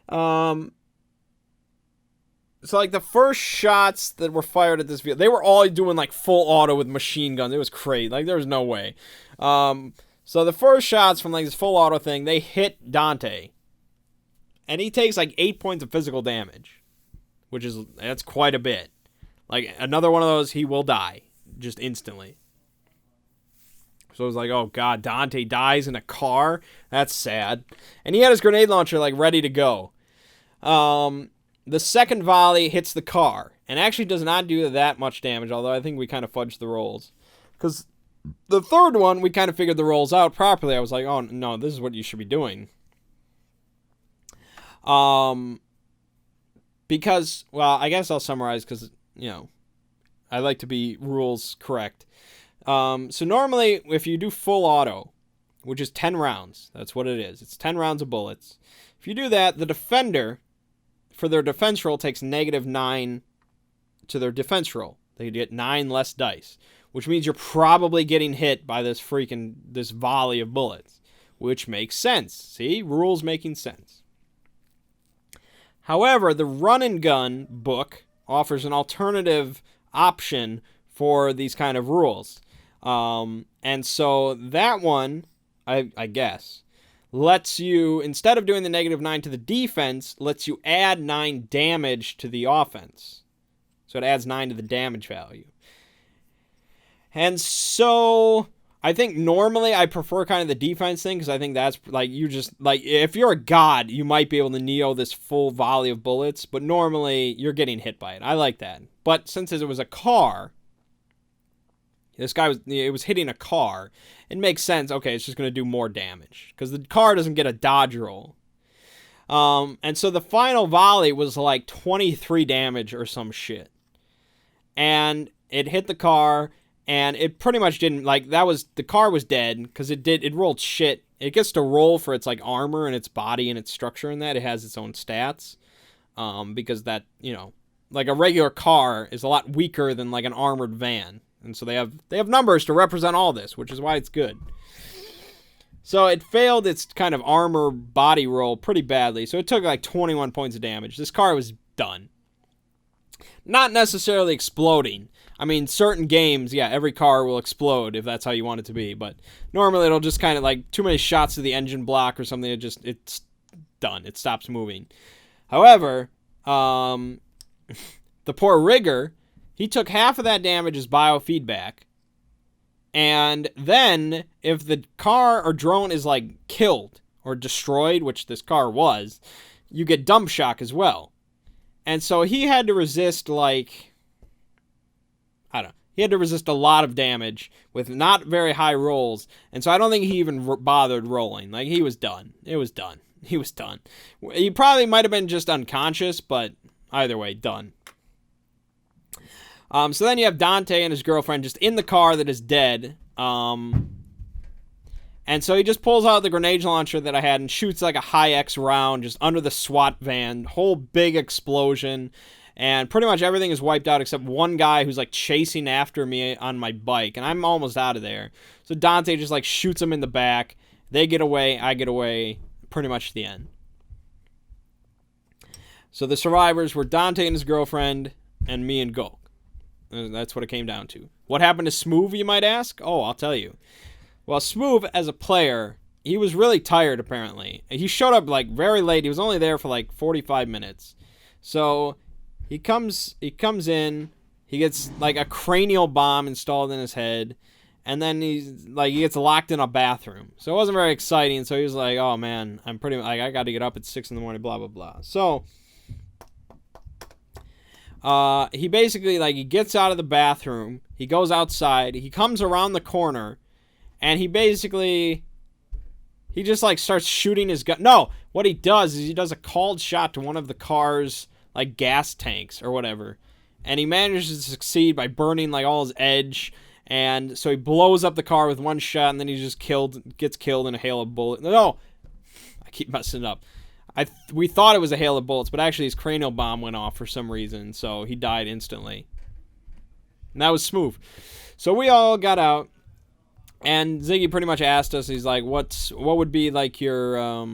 so like the first shots that were fired at this vehicle, they were all doing like full auto with machine guns. It was crazy. Like there was no way. So the first shots from like this full auto thing, they hit Dante, and he takes like 8 points of physical damage, that's quite a bit. Like another one of those, he will die just instantly. So it was like, oh god, Dante dies in a car? That's sad. And he had his grenade launcher like ready to go. The second volley hits the car and actually does not do that much damage, although I think we kind of fudged the rolls. Because the third one, we kind of figured the rolls out properly. I was like, oh no, this is what you should be doing. Because, well, I guess I'll summarize because, I like to be rules correct. So normally, if you do full auto, which is 10 rounds, that's what it is. It's 10 rounds of bullets. If you do that, the defender, for their defense roll, takes -9 to their defense roll. They get 9 less dice, which means you're probably getting hit by this volley of bullets, which makes sense. See? Rules making sense. However, the run and gun book offers an alternative option for these kind of rules. And so that one, I guess, lets you, instead of doing the -9 to the defense, lets you add 9 damage to the offense. So it adds 9 to the damage value. And so I think normally I prefer kind of the defense thing, because I think that's like, you just, like, if you're a god, you might be able to neo this full volley of bullets, but normally you're getting hit by it. I like that. But since it was a car, it was hitting a car, it makes sense. Okay, it's just going to do more damage because the car doesn't get a dodge roll. And so the final volley was like 23 damage or some shit. And it hit the car, and it pretty much didn't, like, the car was dead because it rolled shit. It gets to roll for its like armor and its body and its structure and that. It has its own stats. Because that, like a regular car is a lot weaker than like an armored van. And so they have numbers to represent all this, which is why it's good. So it failed its kind of armor body roll pretty badly. So it took like 21 points of damage. This car was done. Not necessarily exploding. I mean, certain games, yeah, every car will explode if that's how you want it to be. But normally it'll just kind of like too many shots to the engine block or something. It's done. It stops moving. However, the poor rigger, he took half of that damage as biofeedback. And then, if the car or drone is, like, killed or destroyed, which this car was, you get dump shock as well. And so he had to resist, like, I don't know. He had to resist a lot of damage with not very high rolls. And so I don't think he even bothered rolling. Like, he was done. It was done. He was done. He probably might have been just unconscious, but either way, done. So then you have Dante and his girlfriend just in the car that is dead. And so he just pulls out the grenade launcher that I had and shoots like a high X round just under the SWAT van. Whole big explosion. And pretty much everything is wiped out except one guy who's like chasing after me on my bike. And I'm almost out of there. So Dante just like shoots him in the back. They get away. I get away. Pretty much the end. So the survivors were Dante and his girlfriend and me and Gulk. That's what it came down to. What happened to Smoov, you might ask? Oh, I'll tell you. Well, Smoov, as a player, he was really tired, apparently. He showed up, like, very late. He was only there for, like, 45 minutes. So, he comes in. He gets like a cranial bomb installed in his head, and then he gets locked in a bathroom. So it wasn't very exciting. So he was like, "Oh man, I'm pretty like I got to get up at 6 a.m. Blah blah blah." So he basically he gets out of the bathroom. He goes outside. He comes around the corner, and he just starts shooting his gun. No, what he does is he does a called shot to one of the car's gas tanks or whatever. And he manages to succeed by burning all his edge. And so he blows up the car with one shot, and then he just gets killed in a hail of bullets. No, I keep messing it up. We thought it was a hail of bullets, but actually his cranial bomb went off for some reason, so he died instantly. And that was Smoov. So we all got out, and Ziggy pretty much asked us, he's like, what would be your,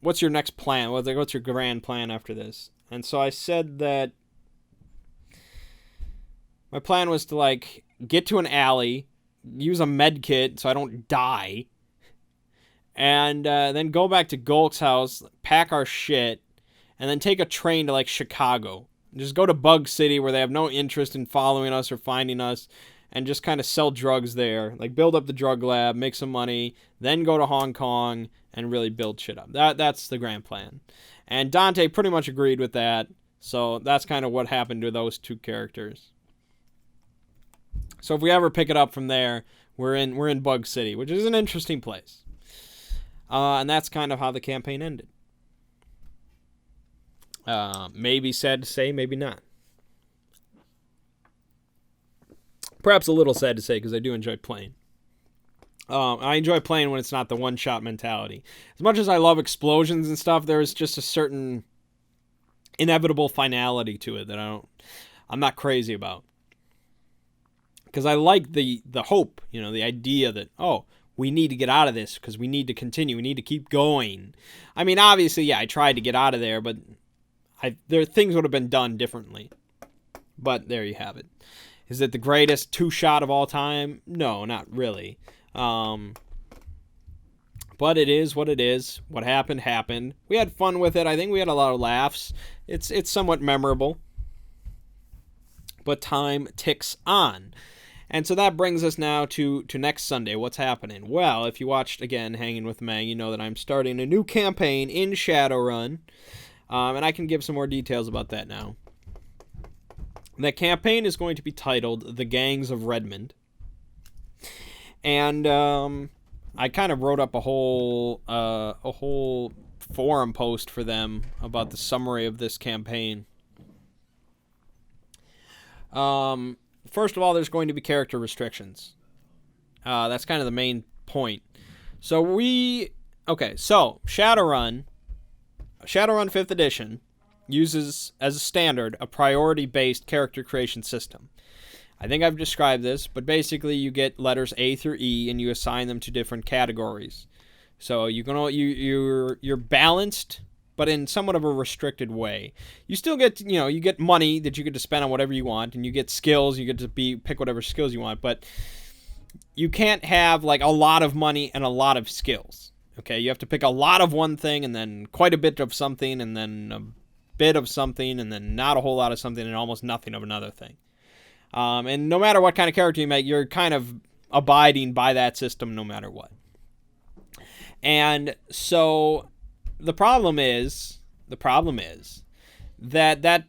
what's your next plan? What's your grand plan after this? And so I said that my plan was to get to an alley, use a med kit so I don't die, and then go back to Gulk's house, pack our shit, and then take a train to Chicago. Just go to Bug City where they have no interest in following us or finding us, and just kind of sell drugs there. Build up the drug lab, make some money, then go to Hong Kong and really build shit up. That's the grand plan. And Dante pretty much agreed with that. So that's kind of what happened to those two characters. So if we ever pick it up from there, we're in Bug City, which is an interesting place. And that's kind of how the campaign ended. Maybe sad to say, maybe not. Perhaps a little sad to say because I do enjoy playing. I enjoy playing when it's not the one-shot mentality. As much as I love explosions and stuff, there's just a certain inevitable finality to it that I'm not crazy about. Because I like the hope, the idea that, we need to get out of this because we need to continue. We need to keep going. I mean, obviously, yeah, I tried to get out of there, but things would have been done differently. But there you have it. Is it the greatest two-shot of all time? No, not really. But it is what it is. What happened, happened. We had fun with it. I think we had a lot of laughs. It's somewhat memorable. But time ticks on. And so that brings us now to next Sunday. What's happening? Well, if you watched, again, Hanging with Mang, you know that I'm starting a new campaign in Shadowrun. And I can give some more details about that now. That campaign is going to be titled The Gangs of Redmond. And I kind of wrote up a whole forum post for them about the summary of this campaign. First of all, there's going to be character restrictions. That's kind of the main point. So Shadowrun 5th edition uses, as a standard, a priority-based character creation system. I think I've described this, but basically you get letters A through E, and you assign them to different categories. So you're balanced, but in somewhat of a restricted way. You still get, you get money that you get to spend on whatever you want, and you get skills, you get to pick whatever skills you want, but you can't have a lot of money and a lot of skills. Okay, you have to pick a lot of one thing, and then quite a bit of something, and then a bit of something, and then not a whole lot of something, and almost nothing of another thing. And no matter what kind of character you make, you're kind of abiding by that system no matter what. And so the problem is that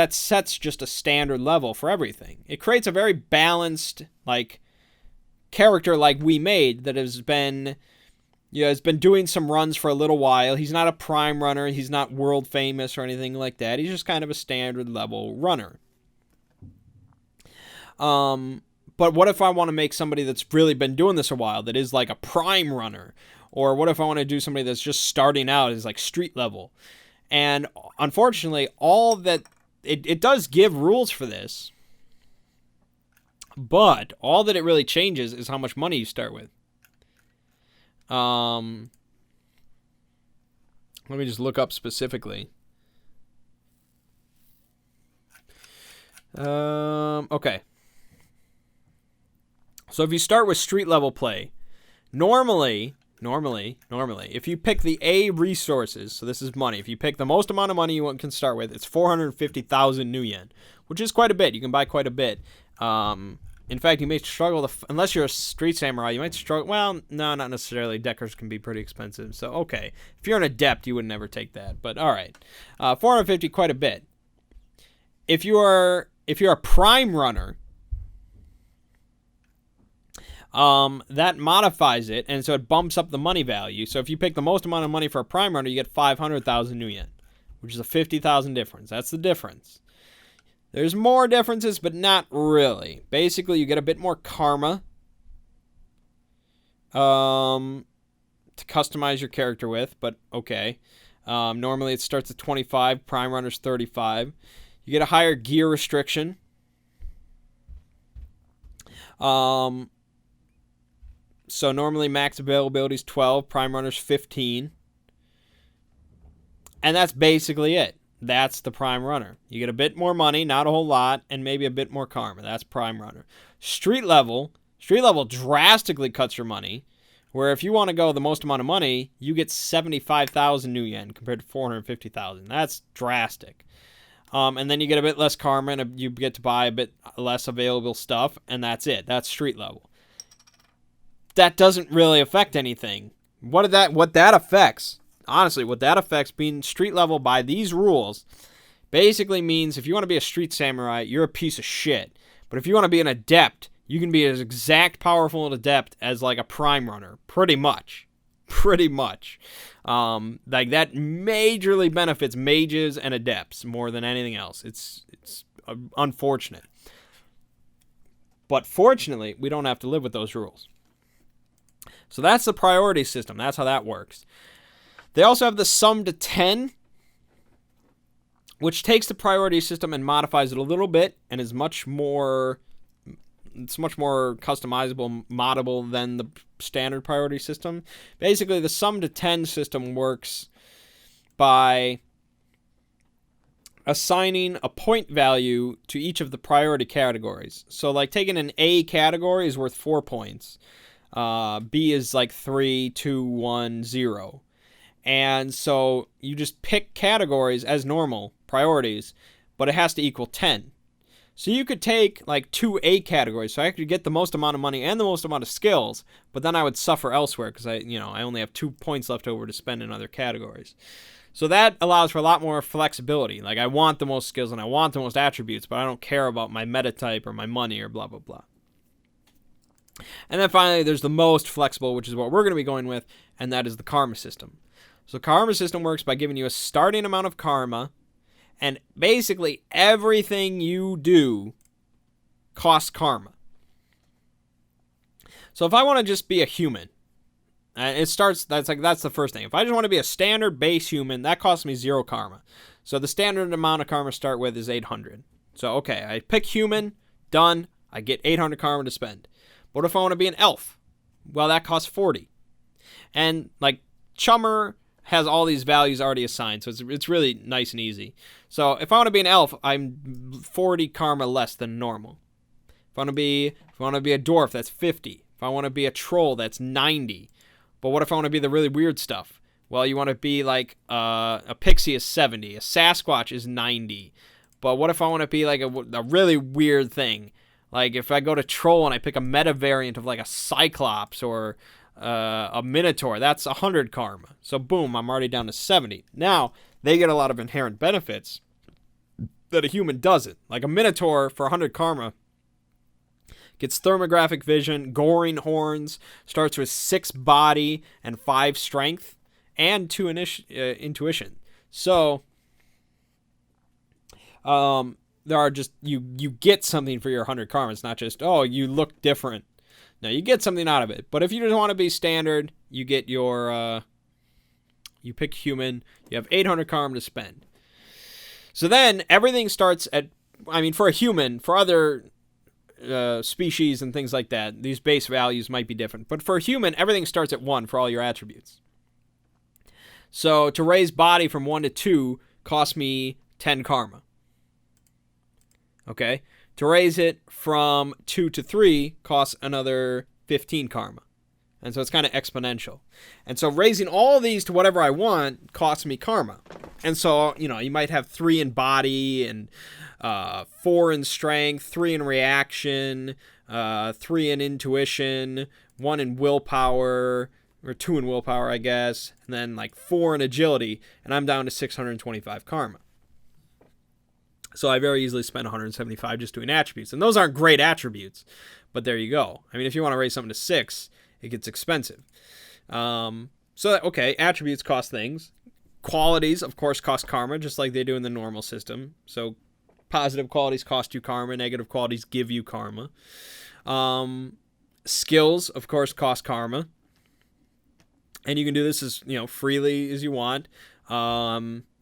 sets just a standard level for everything. It creates a very balanced character we made that has been doing some runs for a little while. He's not a prime runner. He's not world famous or anything like that. He's just kind of a standard level runner. But what if I want to make somebody that's really been doing this a while that is a prime runner? Or what if I want to do somebody that's just starting out as street level? And unfortunately, all that it does give rules for this, but all that it really changes is how much money you start with. Let me just look up specifically. Okay. So if you start with street level play, normally normally, if you pick the A resources, so this is money, if you pick the most amount of money you can start with, it's 450,000 new yen, which is quite a bit. You can buy quite a bit. In fact, you may struggle unless you're a street samurai, you might struggle. Well, no, not necessarily. Deckers can be pretty expensive. So, okay. If you're an adept, you would never take that. But, all right. 450, quite a bit. If you're a prime runner, that modifies it, and so it bumps up the money value. So if you pick the most amount of money for a prime runner, you get 500,000 new yen, which is a 50,000 difference. That's the difference. There's more differences, but not really. Basically, you get a bit more karma to customize your character with, but okay. Normally, it starts at 25. Prime Runner's 35. You get a higher gear restriction. So normally, max availability is 12. Prime Runner's 15. And that's basically it. That's the Prime Runner. You get a bit more money, not a whole lot, and maybe a bit more karma. That's Prime Runner. Street level drastically cuts your money, where if you want to go the most amount of money, you get 75,000 new yen compared to 450,000. That's drastic. And then you get a bit less karma, and you get to buy a bit less available stuff, and that's it. That's street level. That doesn't really affect anything. What that affects... Honestly, what that affects, being street level by these rules, basically means if you want to be a street samurai, you're a piece of shit. But if you want to be an adept, you can be as exact powerful an adept as like a prime runner. Pretty much. Like that majorly benefits mages and adepts more than anything else. It's unfortunate. But fortunately, we don't have to live with those rules. So that's the priority system. That's how that works. They also have the sum to 10, which takes the priority system and modifies it a little bit and is much more customizable, moddable than the standard priority system. Basically, the sum to 10 system works by assigning a point value to each of the priority categories. So like taking an A category is worth 4 points. B is like 3, 2, 1, 0. And so you just pick categories as normal, priorities, but it has to equal 10. So you could take like 2 A categories, so I could get the most amount of money and the most amount of skills, but then I would suffer elsewhere because I only have 2 points left over to spend in other categories. So that allows for a lot more flexibility. Like I want the most skills and I want the most attributes, but I don't care about my meta type or my money or blah, blah, blah. And then finally, there's the most flexible, which is what we're going to be going with, and that is the karma system. So karma system works by giving you a starting amount of karma, and basically everything you do costs karma. So if I want to just be a human, that's the first thing. If I just want to be a standard base human, that costs me 0 karma. So the standard amount of karma to start with is 800. So okay, I pick human, done, I get 800 karma to spend. What if I want to be an elf? Well, that costs 40. And like Chummer has all these values already assigned, so it's really nice and easy. So if I want to be an elf, I'm 40 karma less than normal. If I want to be a dwarf, that's 50. If I want to be a troll, that's 90. But what if I want to be the really weird stuff? Well, you want to be like a pixie is 70, a Sasquatch is 90. But what if I want to be like a really weird thing? Like if I go to troll and I pick a meta variant of like a Cyclops or a Minotaur, that's 100 karma. So boom, I'm already down to 70. Now, they get a lot of inherent benefits that a human doesn't. Like a Minotaur for 100 karma gets thermographic vision, goring horns, starts with 6 body and 5 strength, and 2 intuition. So, there are just, you get something for your 100 karma. It's not just, oh, you look different. No, you get something out of it. But if you just want to be standard, you get your, you pick human, you have 800 karma to spend. So then everything starts at, for a human, for other species and things like that, these base values might be different. But for a human, everything starts at 1 for all your attributes. So to raise body from 1 to 2 costs me 10 karma. Okay? To raise it from 2 to 3 costs another 15 karma. And so it's kind of exponential. And so raising all of these to whatever I want costs me karma. And so, you might have 3 in body and 4 in strength, 3 in reaction, 3 in intuition, 1 in willpower, or 2 in willpower, I guess, and then like 4 in agility, and I'm down to 625 karma. So I very easily spent 175 just doing attributes. And those aren't great attributes, but there you go. I mean, if you want to raise something to 6, it gets expensive. Okay, attributes cost things. Qualities, of course, cost karma, just like they do in the normal system. So positive qualities cost you karma. Negative qualities give you karma. Skills, of course, cost karma. And you can do this as freely as you want.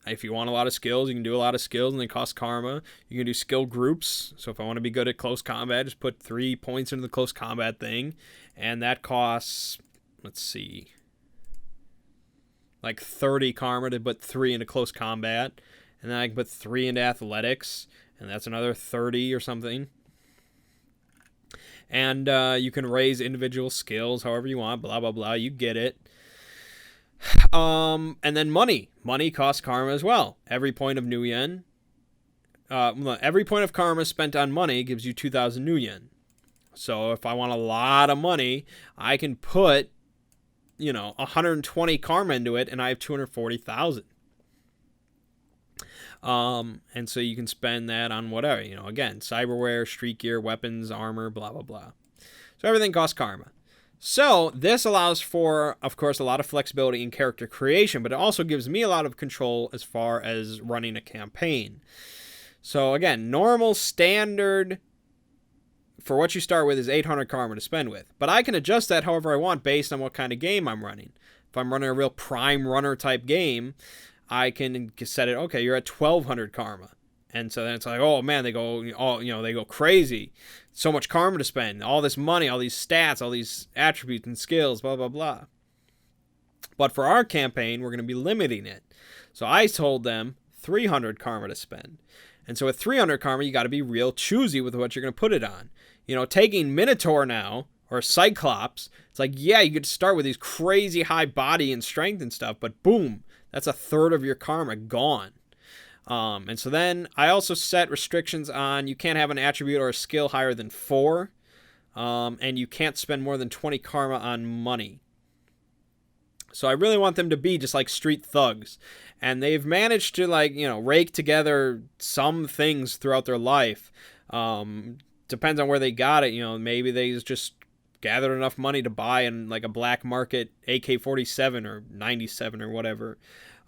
If you want a lot of skills, you can do a lot of skills and they cost karma. You can do skill groups. So if I want to be good at close combat, just put 3 points into the close combat thing. And that costs, let's see, like 30 karma to put 3 into close combat. And then I can put 3 into athletics. And that's another 30 or something. And you can raise individual skills however you want, blah, blah, blah. You get it. And then money. Money costs karma as well. Every point of new yen. Every point of karma spent on money gives you 2,000 new yen. So if I want a lot of money, I can put, 120 karma into it, and I have 240,000. And so you can spend that on whatever, again, cyberware, street gear, weapons, armor, blah, blah, blah. So everything costs karma. So this allows for, of course, a lot of flexibility in character creation, but it also gives me a lot of control as far as running a campaign. So again, normal standard for what you start with is 800 karma to spend with. But I can adjust that however I want based on what kind of game I'm running. If I'm running a real prime runner type game, I can set it, okay, you're at 1,200 karma. And so then it's like, oh man, they go crazy. So much karma to spend, all this money, all these stats, all these attributes and skills, blah, blah, blah. But for our campaign, we're going to be limiting it. So I told them 300 karma to spend. And so with 300 karma, you got to be real choosy with what you're going to put it on. Taking Minotaur now, or Cyclops, it's like, yeah, you could start with these crazy high body and strength and stuff, but boom, that's a third of your karma gone. And so then I also set restrictions on you can't have an attribute or a skill higher than 4. And you can't spend more than 20 karma on money. So I really want them to be just like street thugs. And they've managed to rake together some things throughout their life. Depends on where they got it. Maybe they just gathered enough money to buy in like a black market AK-47 or 97 or whatever.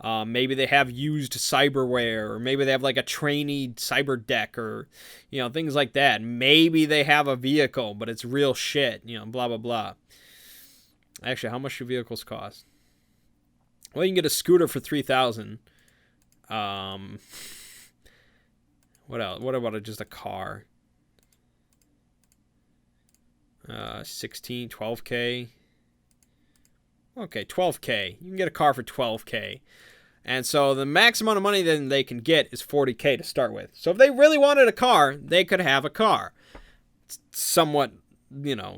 Maybe they have used cyberware, or maybe they have like a trainee cyber deck, or things like that. Maybe they have a vehicle, but it's real shit, blah blah blah. Actually, how much do vehicles cost? Well, you can get a scooter for 3,000. What else? What about just a car? 12K. Okay, 12K. You can get a car for 12K. And so the max amount of money then they can get is 40K to start with. So if they really wanted a car, they could have a car. It's somewhat,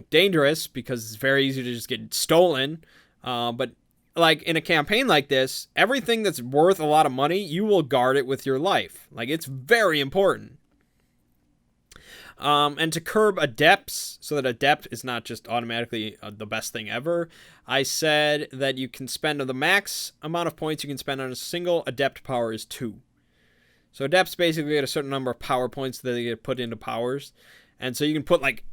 dangerous because it's very easy to just get stolen. But like in a campaign like this, everything that's worth a lot of money, you will guard it with your life. Like, it's very important. And to curb adepts, so that adept is not just automatically the best thing ever, I said that you can spend the max amount of points you can spend on a single adept power is 2. So adepts basically get a certain number of power points that they get put into powers. And so you can put like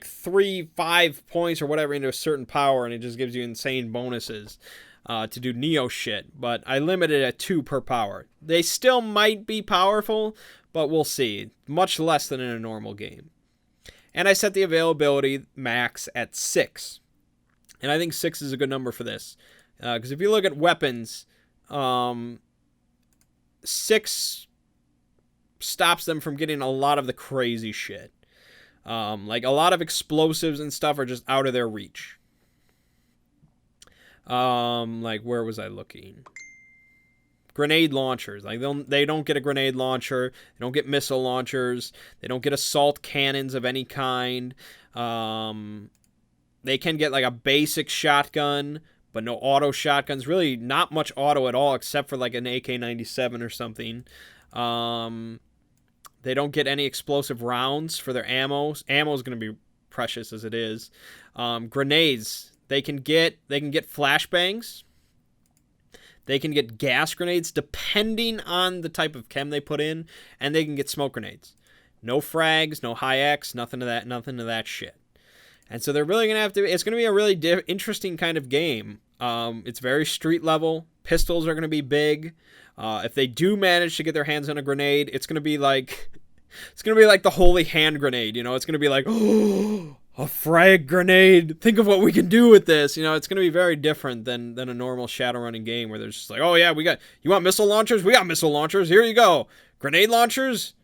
3, 5 points or whatever into a certain power, and it just gives you insane bonuses to do Neo shit. But I limited it at 2 per power. They still might be powerful, but we'll see. Much less than in a normal game. And I set the availability max at 6. And I think 6 is a good number for this. Because if you look at weapons, 6 stops them from getting a lot of the crazy shit. Like a lot of explosives and stuff are just out of their reach. Like where was I looking? Grenade launchers. Like they don't get a grenade launcher. They don't get missile launchers. They don't get assault cannons of any kind. They can get like a basic shotgun, but no auto shotguns. Really not much auto at all, except for like an AK-97 or something. They don't get any explosive rounds for their ammo. Ammo is going to be precious as it is. Grenades. They can get flashbangs. They can get gas grenades depending on the type of chem they put in, and they can get smoke grenades. No frags, no high X, nothing of that shit. And so they're really going to have to... It's going to be a really interesting kind of game. It's very street level. Pistols are going to be big. If they do manage to get their hands on a grenade, it's going to be like... It's going to be like the holy hand grenade, you know? It's going to be like, oh, a frag grenade. Think of what we can do with this. You know, it's going to be very different than a normal Shadowrunning game where there's just like, oh, yeah, you want missile launchers? We got missile launchers. Here you go. Grenade launchers?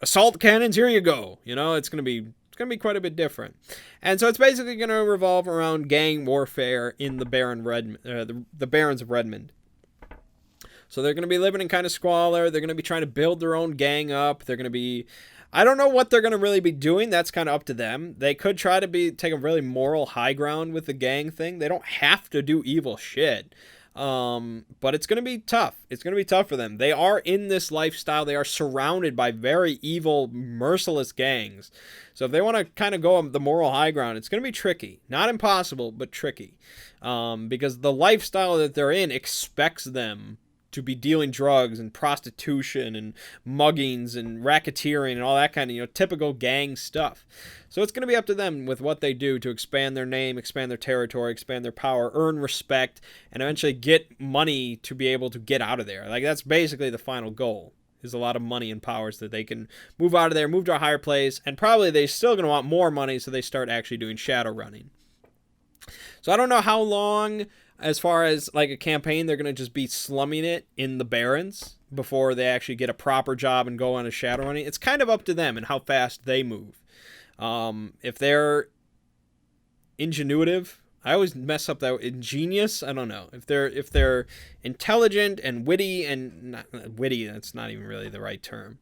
Assault cannons? Here you go. You know, it's going to be quite a bit different. And so it's basically going to revolve around gang warfare in the Barrens of Redmond. So they're going to be living in kind of squalor. They're going to be trying to build their own gang up. They're going to be... I don't know what they're going to really be doing. That's kind of up to them. They could try to take a really moral high ground with the gang thing. They don't have to do evil shit. But it's going to be tough. It's going to be tough for them. They are in this lifestyle. They are surrounded by very evil, merciless gangs. So if they want to kind of go on the moral high ground, it's going to be tricky. Not impossible, but tricky. Because the lifestyle that they're in expects them to be dealing drugs and prostitution and muggings and racketeering and all that kind of, typical gang stuff. So it's going to be up to them with what they do to expand their name, expand their territory, expand their power, earn respect, and eventually get money to be able to get out of there. Like, that's basically the final goal, is a lot of money and powers that they can move out of there, move to a higher place, and probably they're still going to want more money, so they start actually doing Shadowrunning. So I don't know how long... As far as like a campaign, they're going to just be slumming it in the Barrens before they actually get a proper job and go on a Shadowrunning. It's kind of up to them and how fast they move. If they're ingenuitive, I always mess up that ingenious. I don't know. If they're intelligent and witty and not witty, that's not even really the right term.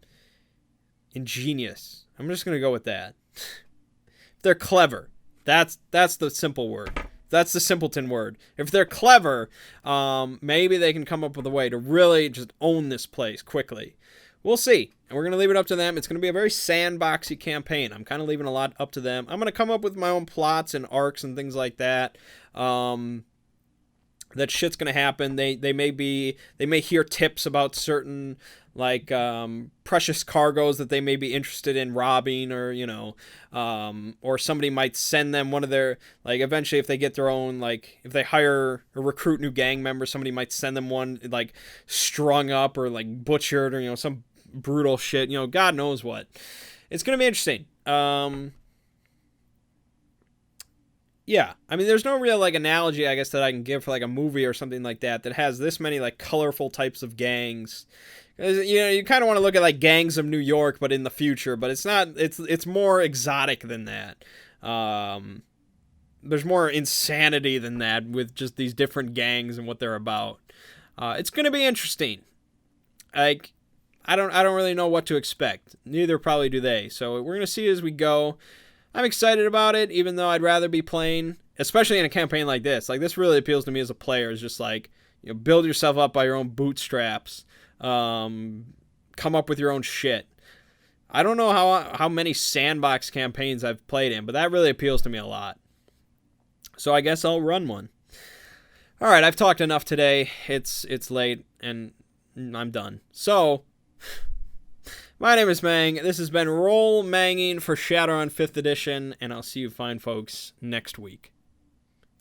Ingenious. I'm just going to go with that. If they're clever, that's the simple word. That's the simpleton word. If they're clever, maybe they can come up with a way to really just own this place quickly. We'll see. And we're going to leave it up to them. It's going to be a very sandboxy campaign. I'm kind of leaving a lot up to them. I'm going to come up with my own plots and arcs and things like that. That shit's going to happen. They may hear tips about certain like precious cargoes that they may be interested in robbing, or or somebody might send them one of their, like, eventually if they get their own, like if they hire or recruit new gang members, somebody might send them one like strung up or like butchered, or some brutal shit, God knows what. It's going to be interesting. Yeah, I mean, there's no real, like, analogy, I guess, that I can give for, like, a movie or something like that has this many, like, colorful types of gangs. You kind of want to look at, like, Gangs of New York, but in the future, but it's not, it's more exotic than that. There's more insanity than that with just these different gangs and what they're about. It's going to be interesting. Like, I don't really know what to expect. Neither probably do they. So we're going to see as we go. I'm excited about it, even though I'd rather be playing, especially in a campaign like this. Like, this really appeals to me as a player. It's just like, build yourself up by your own bootstraps. Come up with your own shit. I don't know how many sandbox campaigns I've played in, but that really appeals to me a lot. So I guess I'll run one. All right, I've talked enough today. It's late, and I'm done. So... my name is Mang. This has been Roll Mangging for Shadowrun 5th Edition, and I'll see you fine folks next week.